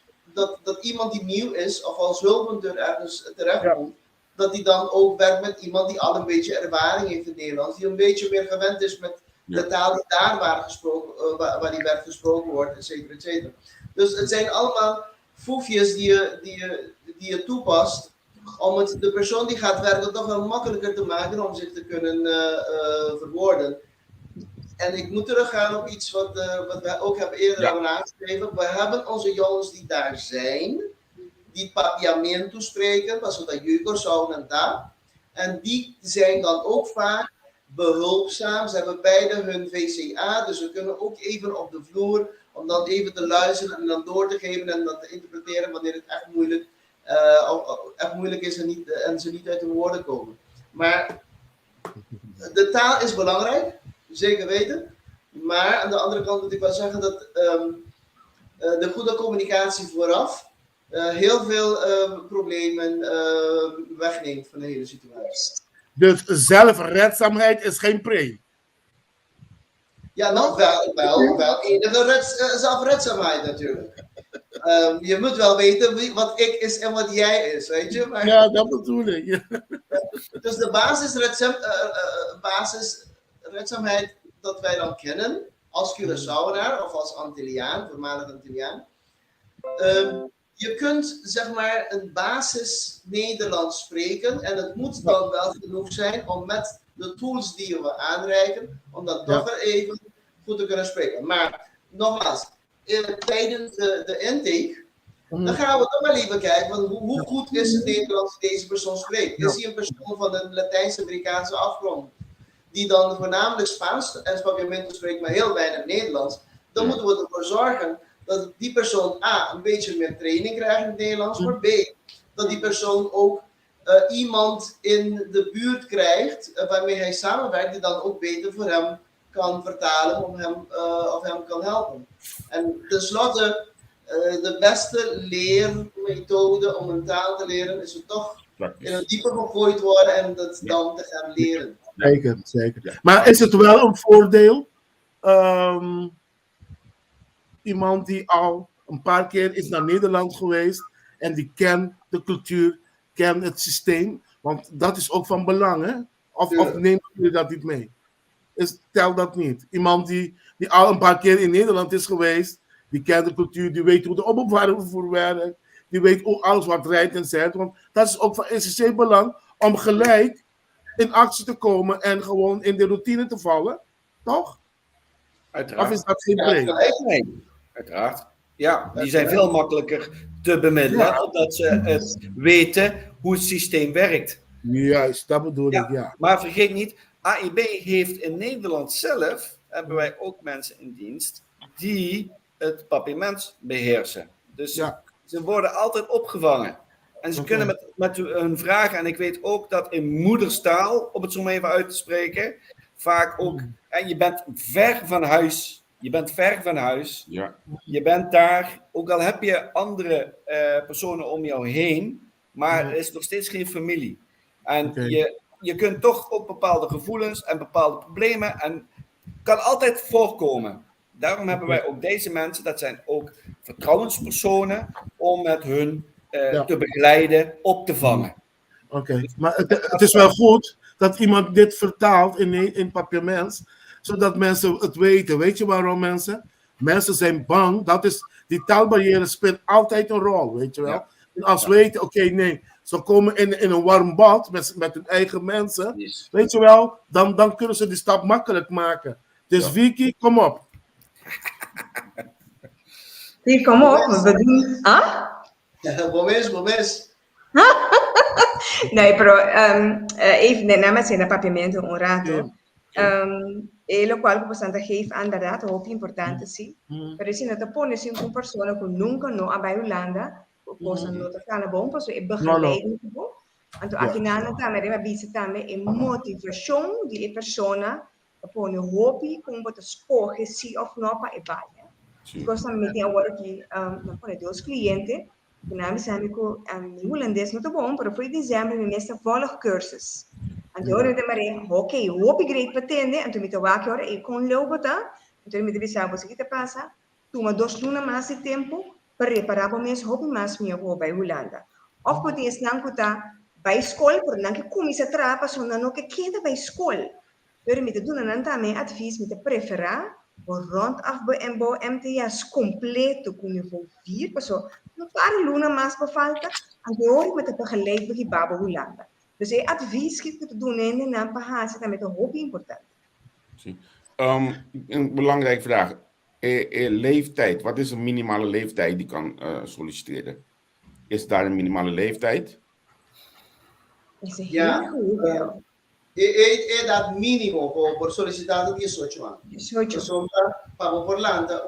die nieuw is of als hulpmonteur ergens terechtkomt, dat die dan ook werkt met iemand die al een beetje ervaring heeft in het Nederlands, die een beetje meer gewend is met de taal die daar waar die werd gesproken wordt, et cetera, et cetera. Dus het zijn allemaal foefjes die je toepast om het de persoon die gaat werken toch wel makkelijker te maken om zich te kunnen verwoorden. En ik moet teruggaan op iets wat we ook hebben eerder al aangegeven. We hebben onze jongens die daar zijn, die papiamento spreken, zoals Jugor, Saun en Ta. En die zijn dan ook vaak behulpzaam. Ze hebben beide hun VCA, dus ze kunnen ook even op de vloer om dan even te luisteren en dan door te geven en dat te interpreteren wanneer het echt moeilijk is en ze niet uit de woorden komen. Maar de taal is belangrijk, zeker weten. Maar aan de andere kant moet ik wel zeggen dat de goede communicatie vooraf heel veel problemen wegneemt van de hele situatie. Dus zelfredzaamheid is geen pre. Ja, nou wel enige zelfredzaamheid natuurlijk. Je moet wel weten wat ik is en wat jij is, weet je? Maar, ja, dat bedoel ik. Dus de basisredzaamheid, dat wij dan kennen, als Curaçaoenaar of als Antilliaan, voormalig Antilliaan. Je kunt zeg maar een basis Nederlands spreken en het moet dan wel genoeg zijn om met de tools die we aanreiken, om dat toch weer even goed te kunnen spreken. Maar nogmaals, tijdens de intake, dan gaan we toch maar even kijken van hoe goed is het Nederlands die deze persoon spreekt. Is hij een persoon van een Latijns-Amerikaanse afkomst, die dan voornamelijk Spaans en Papiamento spreekt, maar heel weinig Nederlands, dan moeten we ervoor zorgen dat die persoon A, een beetje meer training krijgt in het Nederlands, maar B, dat die persoon ook iemand in de buurt krijgt waarmee hij samenwerkt, die dan ook beter voor hem kan vertalen of hem kan helpen. En tenslotte, de beste leermethode om een taal te leren is het toch in een dieper gegooid worden en dat dan te gaan leren. Zeker, zeker. Maar is het wel een voordeel? Iemand die al een paar keer is naar Nederland geweest en die kent de cultuur, kent het systeem, want dat is ook van belang, hè? Of neemt jullie dat niet mee? Tel dat niet. Iemand die al een paar keer in Nederland is geweest, die kent de cultuur, die weet hoe de openbaar werkt, die weet ook alles wat rijdt en zet, want dat is ook van essentieel belang om gelijk in actie te komen en gewoon in de routine te vallen, toch? Uiteraard. Of is dat geen probleem? Nee, uiteraard. Ja, die zijn veel makkelijker te bemiddelen, omdat ze het weten hoe het systeem werkt. Juist, dat bedoel ik, ja. Maar vergeet niet, AIB heeft in Nederland zelf, hebben wij ook mensen in dienst, die het papiament beheersen. Dus ze worden altijd opgevangen. En ze kunnen met hun vragen, en ik weet ook dat in moederstaal, om het zo maar even uit te spreken, vaak ook, en je bent ver van huis. Je bent ver van huis. Ja. Je bent daar, ook al heb je andere personen om jou heen, maar er is nog steeds geen familie. En je kunt toch ook bepaalde gevoelens en bepaalde problemen, en kan altijd voorkomen. Daarom hebben wij ook deze mensen, dat zijn ook vertrouwenspersonen, om met hun te begeleiden, op te vangen. Oké, maar het is wel goed dat iemand dit vertaalt in papiaments, zodat mensen het weten. Weet je waarom mensen? Mensen zijn bang. Die taalbarrière speelt altijd een rol, weet je wel. Ja. En als we weten, ze komen in een warm bad met hun eigen mensen, weet je wel, dan kunnen ze die stap makkelijk maken. Dus Vicky, kom op. Vicky, kom op. We doen... Bomes. Nee, pero even nada más en el papiamento un rato. Lo cual bastante geeft aan de raad, hoop importante sí. Pero si no te pones en una persona que nunca no a Holanda, cosa no te gaan bom, pues es begeleiding bom. Anto aquí nada también me dice también en motivación de persona pone hobby como te escoge si of no para vaya. Cosa me tiene ahora que no pone dos clientes. Namens zijn we Holandês muito bom, pero foi dezembro e nesta volg cursus. En toen hoorde ik oké, hoop ik great patende, en toen met de wakker hoorde ik kon lopen, en toen met de wissel was ik te passa, toen me 2 lunas mais de tempo, para reparar para meus hobby mais minha rua bij Holanda. Of pode eens nankuta bij school, por nanke comisa trapa, so nano que queda bij school. Pero met de doen en também advies met de preferar, rondaf bij MTS completo com niveau 4, passo een paar luna mais para falta, en toen hoor ik met de begeleid bij Baba Holanda. Dus hij advies geeft te doen in een paar zitten met een hobby important. Een belangrijke vraag. Leeftijd. Wat is een minimale leeftijd die kan solliciteren? Is daar een minimale leeftijd? Is een heel goed. É dat mínimo por solicitar 18 anos. 18. Para Orlando,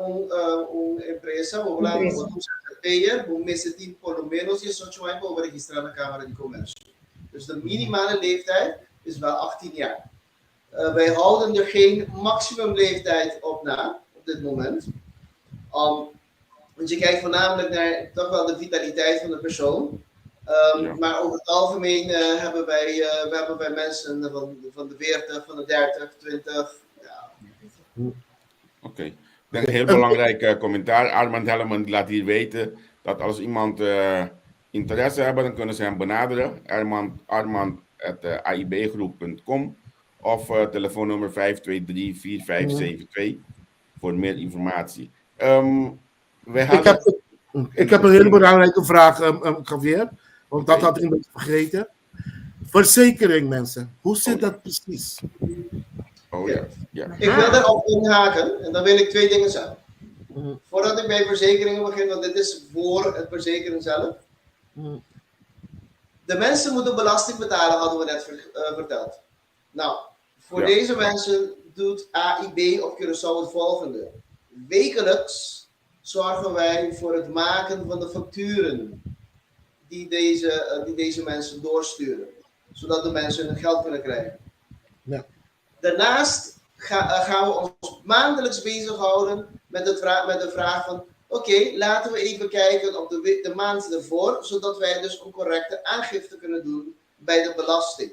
uma empresa, Orlando, um mês de por lo menos 18 anos para registrar na Câmara de Comércio. Dus de minimale leeftijd is wel 18 jaar. Wij houden er geen maximumleeftijd op na, op dit moment. Want je kijkt voornamelijk naar toch wel de vitaliteit van de persoon. Maar over het algemeen hebben wij mensen van de 40, van de 30, 20. Ja. Oké. Ik denk een heel belangrijk commentaar. Armand Helleman laat hier weten dat als iemand interesse hebben, dan kunnen ze hem benaderen. Armand@aibgroep.com. of telefoonnummer 523-4572 voor meer informatie. Ik heb een hele belangrijke vraag, Javier, want dat had ik een beetje vergeten. Verzekering, mensen. Hoe zit dat precies? Oh ja. Ik wil daarop inhaken en dan wil ik 2 dingen zeggen. Voordat ik bij verzekeringen begin, want dit is voor het verzekeren zelf. De mensen moeten belasting betalen, hadden we net verteld. Nou, voor deze mensen doet AIB op Curaçao het volgende. Wekelijks zorgen wij voor het maken van de facturen die deze mensen doorsturen. Zodat de mensen hun geld kunnen krijgen. Ja. Daarnaast gaan we ons maandelijks bezighouden met de vraag van oké, laten we even kijken op de maand ervoor, zodat wij dus een correcte aangifte kunnen doen bij de belasting.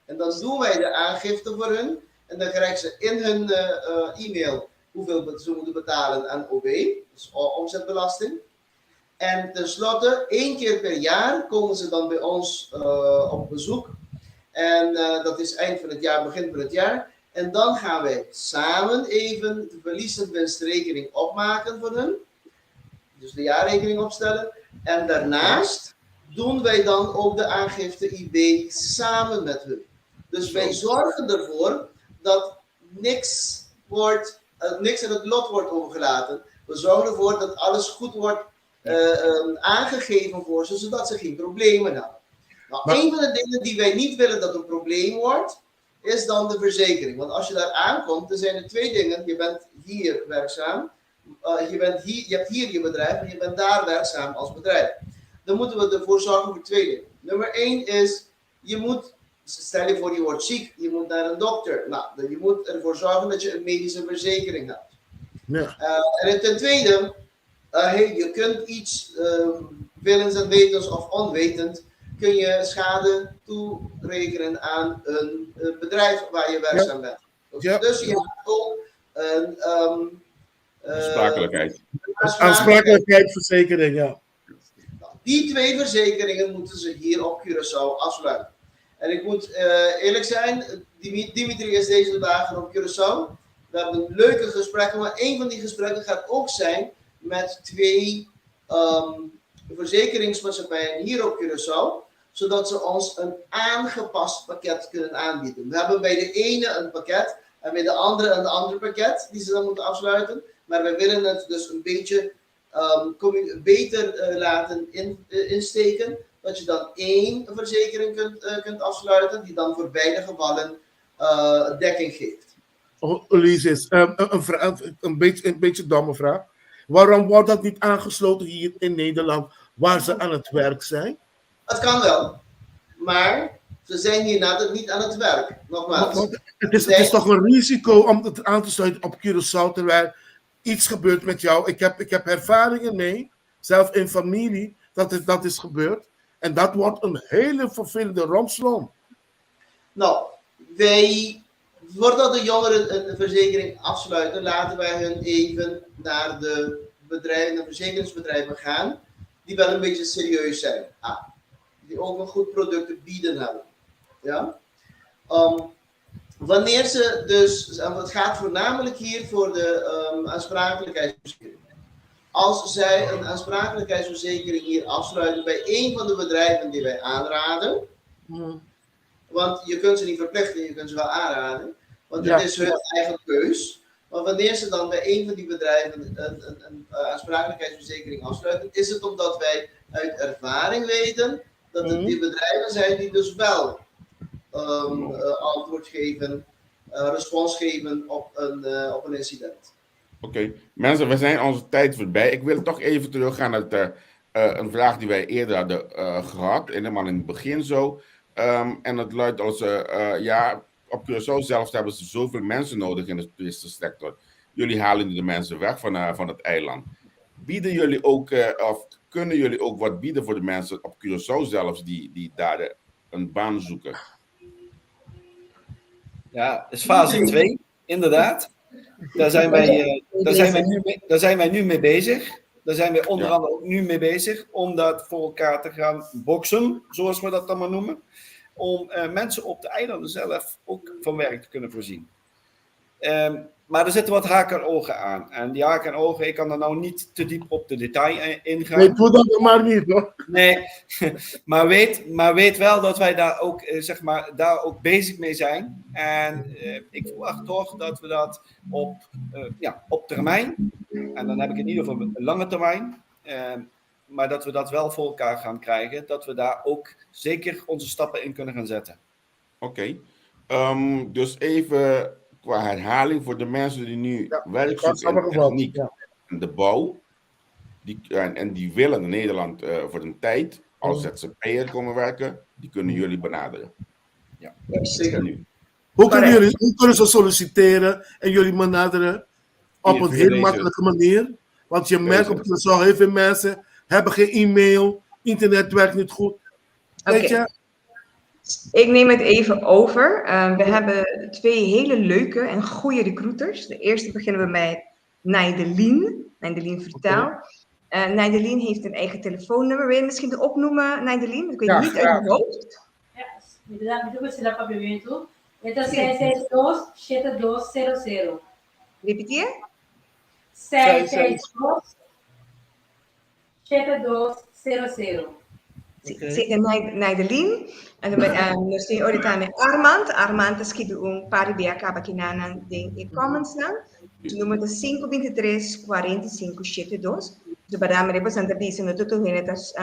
En dan doen wij de aangifte voor hun en dan krijgen ze in hun e-mail hoeveel ze moeten betalen aan OB, dus omzetbelasting. En tenslotte, 1 keer per jaar komen ze dan bij ons op bezoek. En dat is eind van het jaar, begin van het jaar. En dan gaan wij samen even de verlies- en winstrekening opmaken voor hun. Dus de jaarrekening opstellen. En daarnaast doen wij dan ook de aangifte IB samen met hun. Dus wij zorgen ervoor dat niks in het lot wordt overgelaten. We zorgen ervoor dat alles goed wordt aangegeven voor ze, zodat ze geen problemen hebben. Nou, een van de dingen die wij niet willen dat een probleem wordt, is dan de verzekering. Want als je daar aankomt, dan zijn er 2 dingen. Je bent hier werkzaam, je hebt hier je bedrijf en je bent daar werkzaam als bedrijf. Dan moeten we ervoor zorgen voor 2 dingen. Nummer 1 is, stel je voor je wordt ziek, je moet naar een dokter. Nou, je moet ervoor zorgen dat je een medische verzekering hebt. Ja. En ten tweede, je kunt iets willens en wetens of onwetend, kun je schade toerekenen aan een bedrijf waar je werkzaam bent. Ja. Dus je hebt ook een aansprakelijkheidsverzekering, ja. Die 2 verzekeringen moeten ze hier op Curaçao afsluiten. En ik moet eerlijk zijn, Dimitri is deze dagen op Curaçao. We hebben leuke gesprekken, maar een van die gesprekken gaat ook zijn met 2 verzekeringsmaatschappijen hier op Curaçao, zodat ze ons een aangepast pakket kunnen aanbieden. We hebben bij de ene een pakket en bij de andere een ander pakket die ze dan moeten afsluiten. Maar we willen het dus een beetje beter laten insteken, dat je dan 1 verzekering kunt afsluiten die dan voor beide gevallen dekking geeft. Ulysses, een beetje domme vraag. Waarom wordt dat niet aangesloten hier in Nederland, waar ze aan het werk zijn? Het kan wel, maar ze zijn hier niet aan het werk. Nogmaals. Het is toch een risico om het aan te sluiten op Curaçao, terwijl iets gebeurt met jou. Ik heb ervaringen mee, zelf in familie, dat is gebeurd. En dat wordt een hele vervelende rompslomp. Nou, voordat de jongeren een verzekering afsluiten, laten wij hun even naar de verzekeringsbedrijven gaan, die wel een beetje serieus zijn. Die ook een goed product te bieden hebben. Ja? Wanneer ze dus, het gaat voornamelijk hier voor de aansprakelijkheidsverzekering. Als zij een aansprakelijkheidsverzekering hier afsluiten bij 1 van de bedrijven die wij aanraden, want je kunt ze niet verplichten, je kunt ze wel aanraden, want het is hun eigen keus. Maar wanneer ze dan bij 1 van die bedrijven een aansprakelijkheidsverzekering afsluiten, is het omdat wij uit ervaring weten dat het die bedrijven zijn die dus wel antwoord geven, respons geven op een incident. Oké, mensen, we zijn onze tijd voorbij. Ik wil toch even teruggaan naar een vraag die wij eerder hadden gehad, helemaal in het begin zo. En het luidt als, op Curaçao zelfs hebben ze zoveel mensen nodig in de toeristische sector. Jullie halen de mensen weg van het eiland. Bieden jullie ook, of kunnen jullie ook wat bieden voor de mensen op Curaçao zelfs die daar een baan zoeken? Ja, dat is fase 2, inderdaad. Daar zijn wij nu mee bezig. Daar zijn wij onder andere ook nu mee bezig om dat voor elkaar te gaan boksen, zoals we dat dan maar noemen. om mensen op de eilanden zelf ook van werk te kunnen voorzien. Maar er zitten wat haken en ogen aan. En die haken en ogen, ik kan er nou niet te diep op de detail ingaan. Nee, doe dat maar niet, hoor. Nee, maar weet wel dat wij daar ook, daar ook bezig mee zijn. En ik verwacht toch dat we dat op termijn, en dan heb ik het in ieder geval een lange termijn, maar dat we dat wel voor elkaar gaan krijgen, dat we daar ook zeker onze stappen in kunnen gaan zetten. Oké. Dus even qua herhaling voor de mensen die nu werk zoeken in de techniek en de bouw. En die willen in Nederland voor een tijd als ZZP'er komen werken, die kunnen jullie benaderen. Ja, Zeker. nu. Hoe kunnen ze solliciteren en jullie benaderen? Op een hele makkelijke manier. Want je merkt op Curaçao, heel veel mensen hebben geen e-mail, internet werkt niet goed. Weet je? Ik neem het even over. We hebben 2 hele leuke en goede recruiters. De eerste beginnen we met Naidelien. Naidelien, vertel. Naidelien heeft een eigen telefoonnummer. Wil je misschien de opnoemen, Naidelien? Ik weet niet uit mijn hoofd. Ja, bedankt sila pavimento. Het is 662-7200. Repeteer. 662-7200. Zeker Naidelien. En dan nós tem também Armand. Armand escreve Paribé acaba aqui na e-commerce. O número é 523-4572. De badame representa bem, no tudo renetas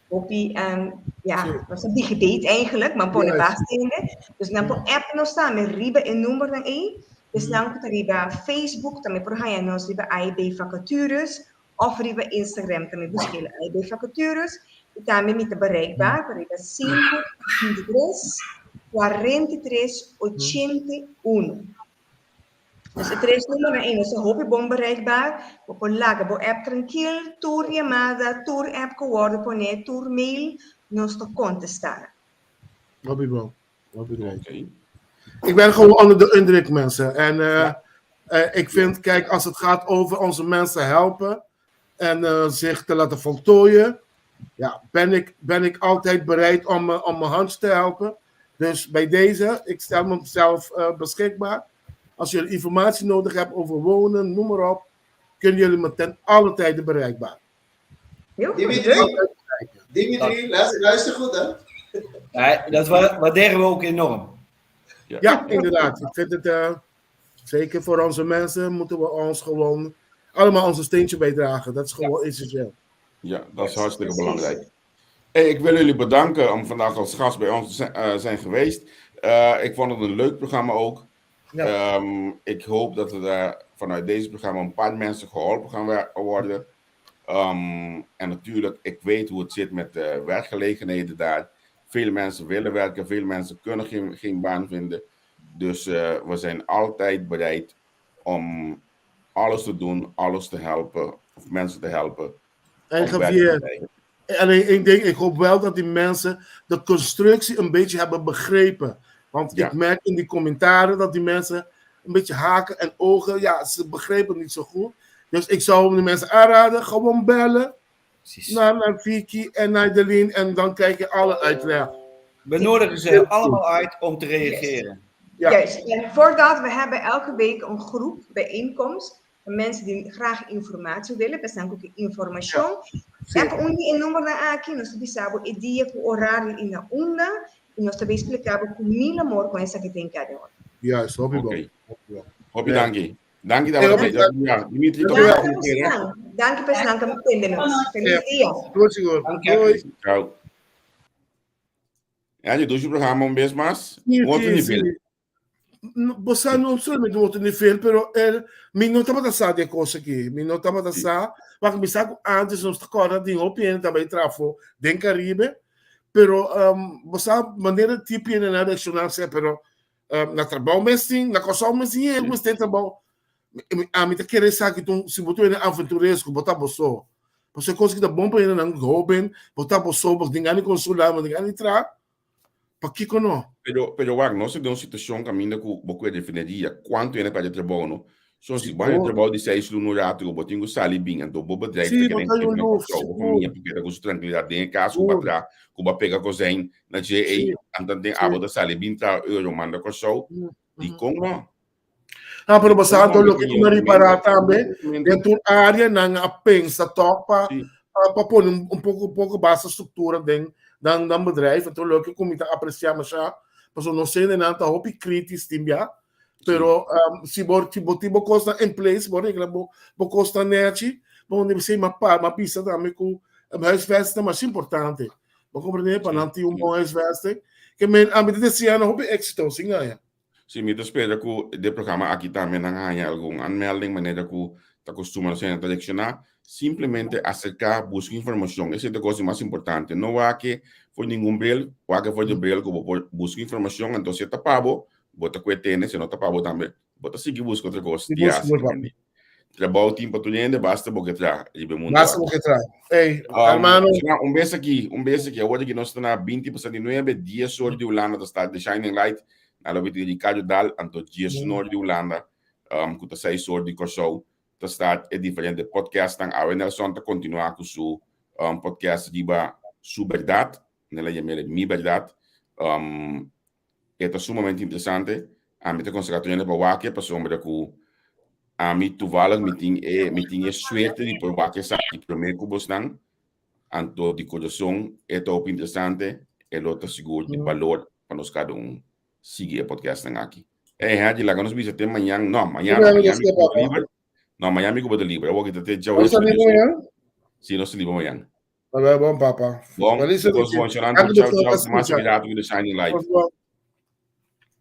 nós hebben die gebeten eigenlijk, maar voor de baasstenen. Dus dan voor app nog staan met riba en nummer dan één. Dus dan kan riba Facebook, dan met programma nos riba AIB vacatures of riba Instagram, dan met verschillen AIB vacatures. Também me bereikbaar, riba 523-43-81. Dus het is nummer 1, is een hoopje bereikbaar. Op een lage bo app tranquil, tour llamada, tour app geworden, pone tour mail, nos te contestar. Wat bedoel je? Ik ben gewoon onder de indruk, mensen. En ik vind, kijk, als het gaat over onze mensen helpen en zich te laten voltooien, ja, ben ik altijd bereid om mijn hand te helpen. Dus bij deze, ik stel mezelf beschikbaar. Als jullie informatie nodig hebben over wonen, noem maar op, kunnen jullie me ten alle tijden bereikbaar. Dimitri, luister goed, hè? Ja, dat waarderen we ook enorm. Ja, inderdaad. Ik vind het zeker voor onze mensen moeten we ons gewoon allemaal onze steentje bijdragen. Dat is gewoon essentieel. Ja, dat is hartstikke belangrijk. Hey, ik wil jullie bedanken om vandaag als gast bij ons te zijn geweest. Ik vond het een leuk programma ook. Ja. Ik hoop dat er vanuit deze programma een paar mensen geholpen gaan worden. En natuurlijk, ik weet hoe het zit met de werkgelegenheden daar. Veel mensen willen werken, veel mensen kunnen geen baan vinden. Dus we zijn altijd bereid om alles te doen, alles te helpen, of mensen te helpen. En Javier, alleen één ding, ik hoop wel dat die mensen de constructie een beetje hebben begrepen. Want ik merk in die commentaren dat die mensen een beetje haken en ogen, ja, ze begrepen het niet zo goed. Dus ik zou de mensen aanraden, gewoon bellen naar Vicky en Naidelien en dan krijg je alle uitleg. We nodigen ze allemaal uit om te reageren. Ja. Juist, en voordat we hebben elke week een groep bijeenkomst van mensen die graag informatie willen, we staan ook informatie. Heb undi en nummer na aqui, nós precisamos de dia com horário e na onda, e nós também explicamos com mil amor com essa que tem cada hora. Juist, hoop je wel. Hoop je, dank je daarvoor. Ja, Dimitri, dank je pessoal que me entendem. Feliz dia. Doei. Ciao. Ja, je doet je programma mesmo, mas você não somente outro nível, pero me não estava dançando de coisa aqui, me não estava dançando, mas me saco antes não está correndo de opinião também trafo den Caribe, pero você maneira tipo na nacional se pero na trabalho mesmo, na coisa mesmo é mas tem trabalho, a mim tá querer saber que se botou em aventuresco, botar bolso, você consegue dar bom para ele não rouben, botar bolso, porque ninguém consolar, mas ninguém entrar. Paquico no. Pero Wagner, se de uma situação caminho que você definiria quanto é para trabalho, So si banho trabalho de 6 no rato, eu botinho sali bem, então o bedrijf Sim, que não nem tem que luz, não seguro. família porque era com tranquilidade em casa, com batra, com ba pega cozinha, na GA, Sim. então tem Sim. abo da sali bem tá euro manda com show, de como Ah, pero basta Então, ato lo que opinião tu reparar também documento. dentro da área na pensa topa Sim. para pôr pouco basta estrutura dentro da bedrijf, então lo que comita apreciar mas já, mas não sei nem nada hopi críticos timbia, pero se tibo costa em place, bom regra bo costa neti, bom deve ser uma pista também com huisvesting mais importante. Bom compreender para não ter bom huisvesting, que men a medida desse ano hopi éxito sim ganha. Sim, me espera que de programa aqui também não há algum anmelding, maneira que está acostumado a ser direcionar, simplesmente acercar, buscar informação. Essa é a coisa mais importante. Não há que foi nenhum bril, ou que foi de bril que busca informação, então se está pago, bota com ETN, se não está pago também, bota seguir buscar outra coisa. Trabalho tempo tu ainda basta porque tra e bem mundo. Basta porque tra. Ei, hermano. Vez aqui, agora que nós estamos na 20% dias sobre de Holanda, está de Shining Light, na lobby de Ricardo Dal, então dias sonoro de Holanda, que está 6 horas de show, está é diferente podcast, então a Nelson está continuar com o podcast de sua verdade, nela chama Mi Verdade, é sumamente interessante, a mim te considero ainda para o Wake, para sombra que a mim toevallig meeting suerte de por que sa die primeiro que você não anto de coração é top interessante é outra seguro de valor para nós cada seguir o podcast aqui é de lá que nós vamos ter amanhã não Miami que bota livre eu vou que ter já Vamos salir amanhã? Sim, nós livre amanhã Tá bom, papá. Bom, Feliz tchau, tchau, mais obrigado pelo Shining Light.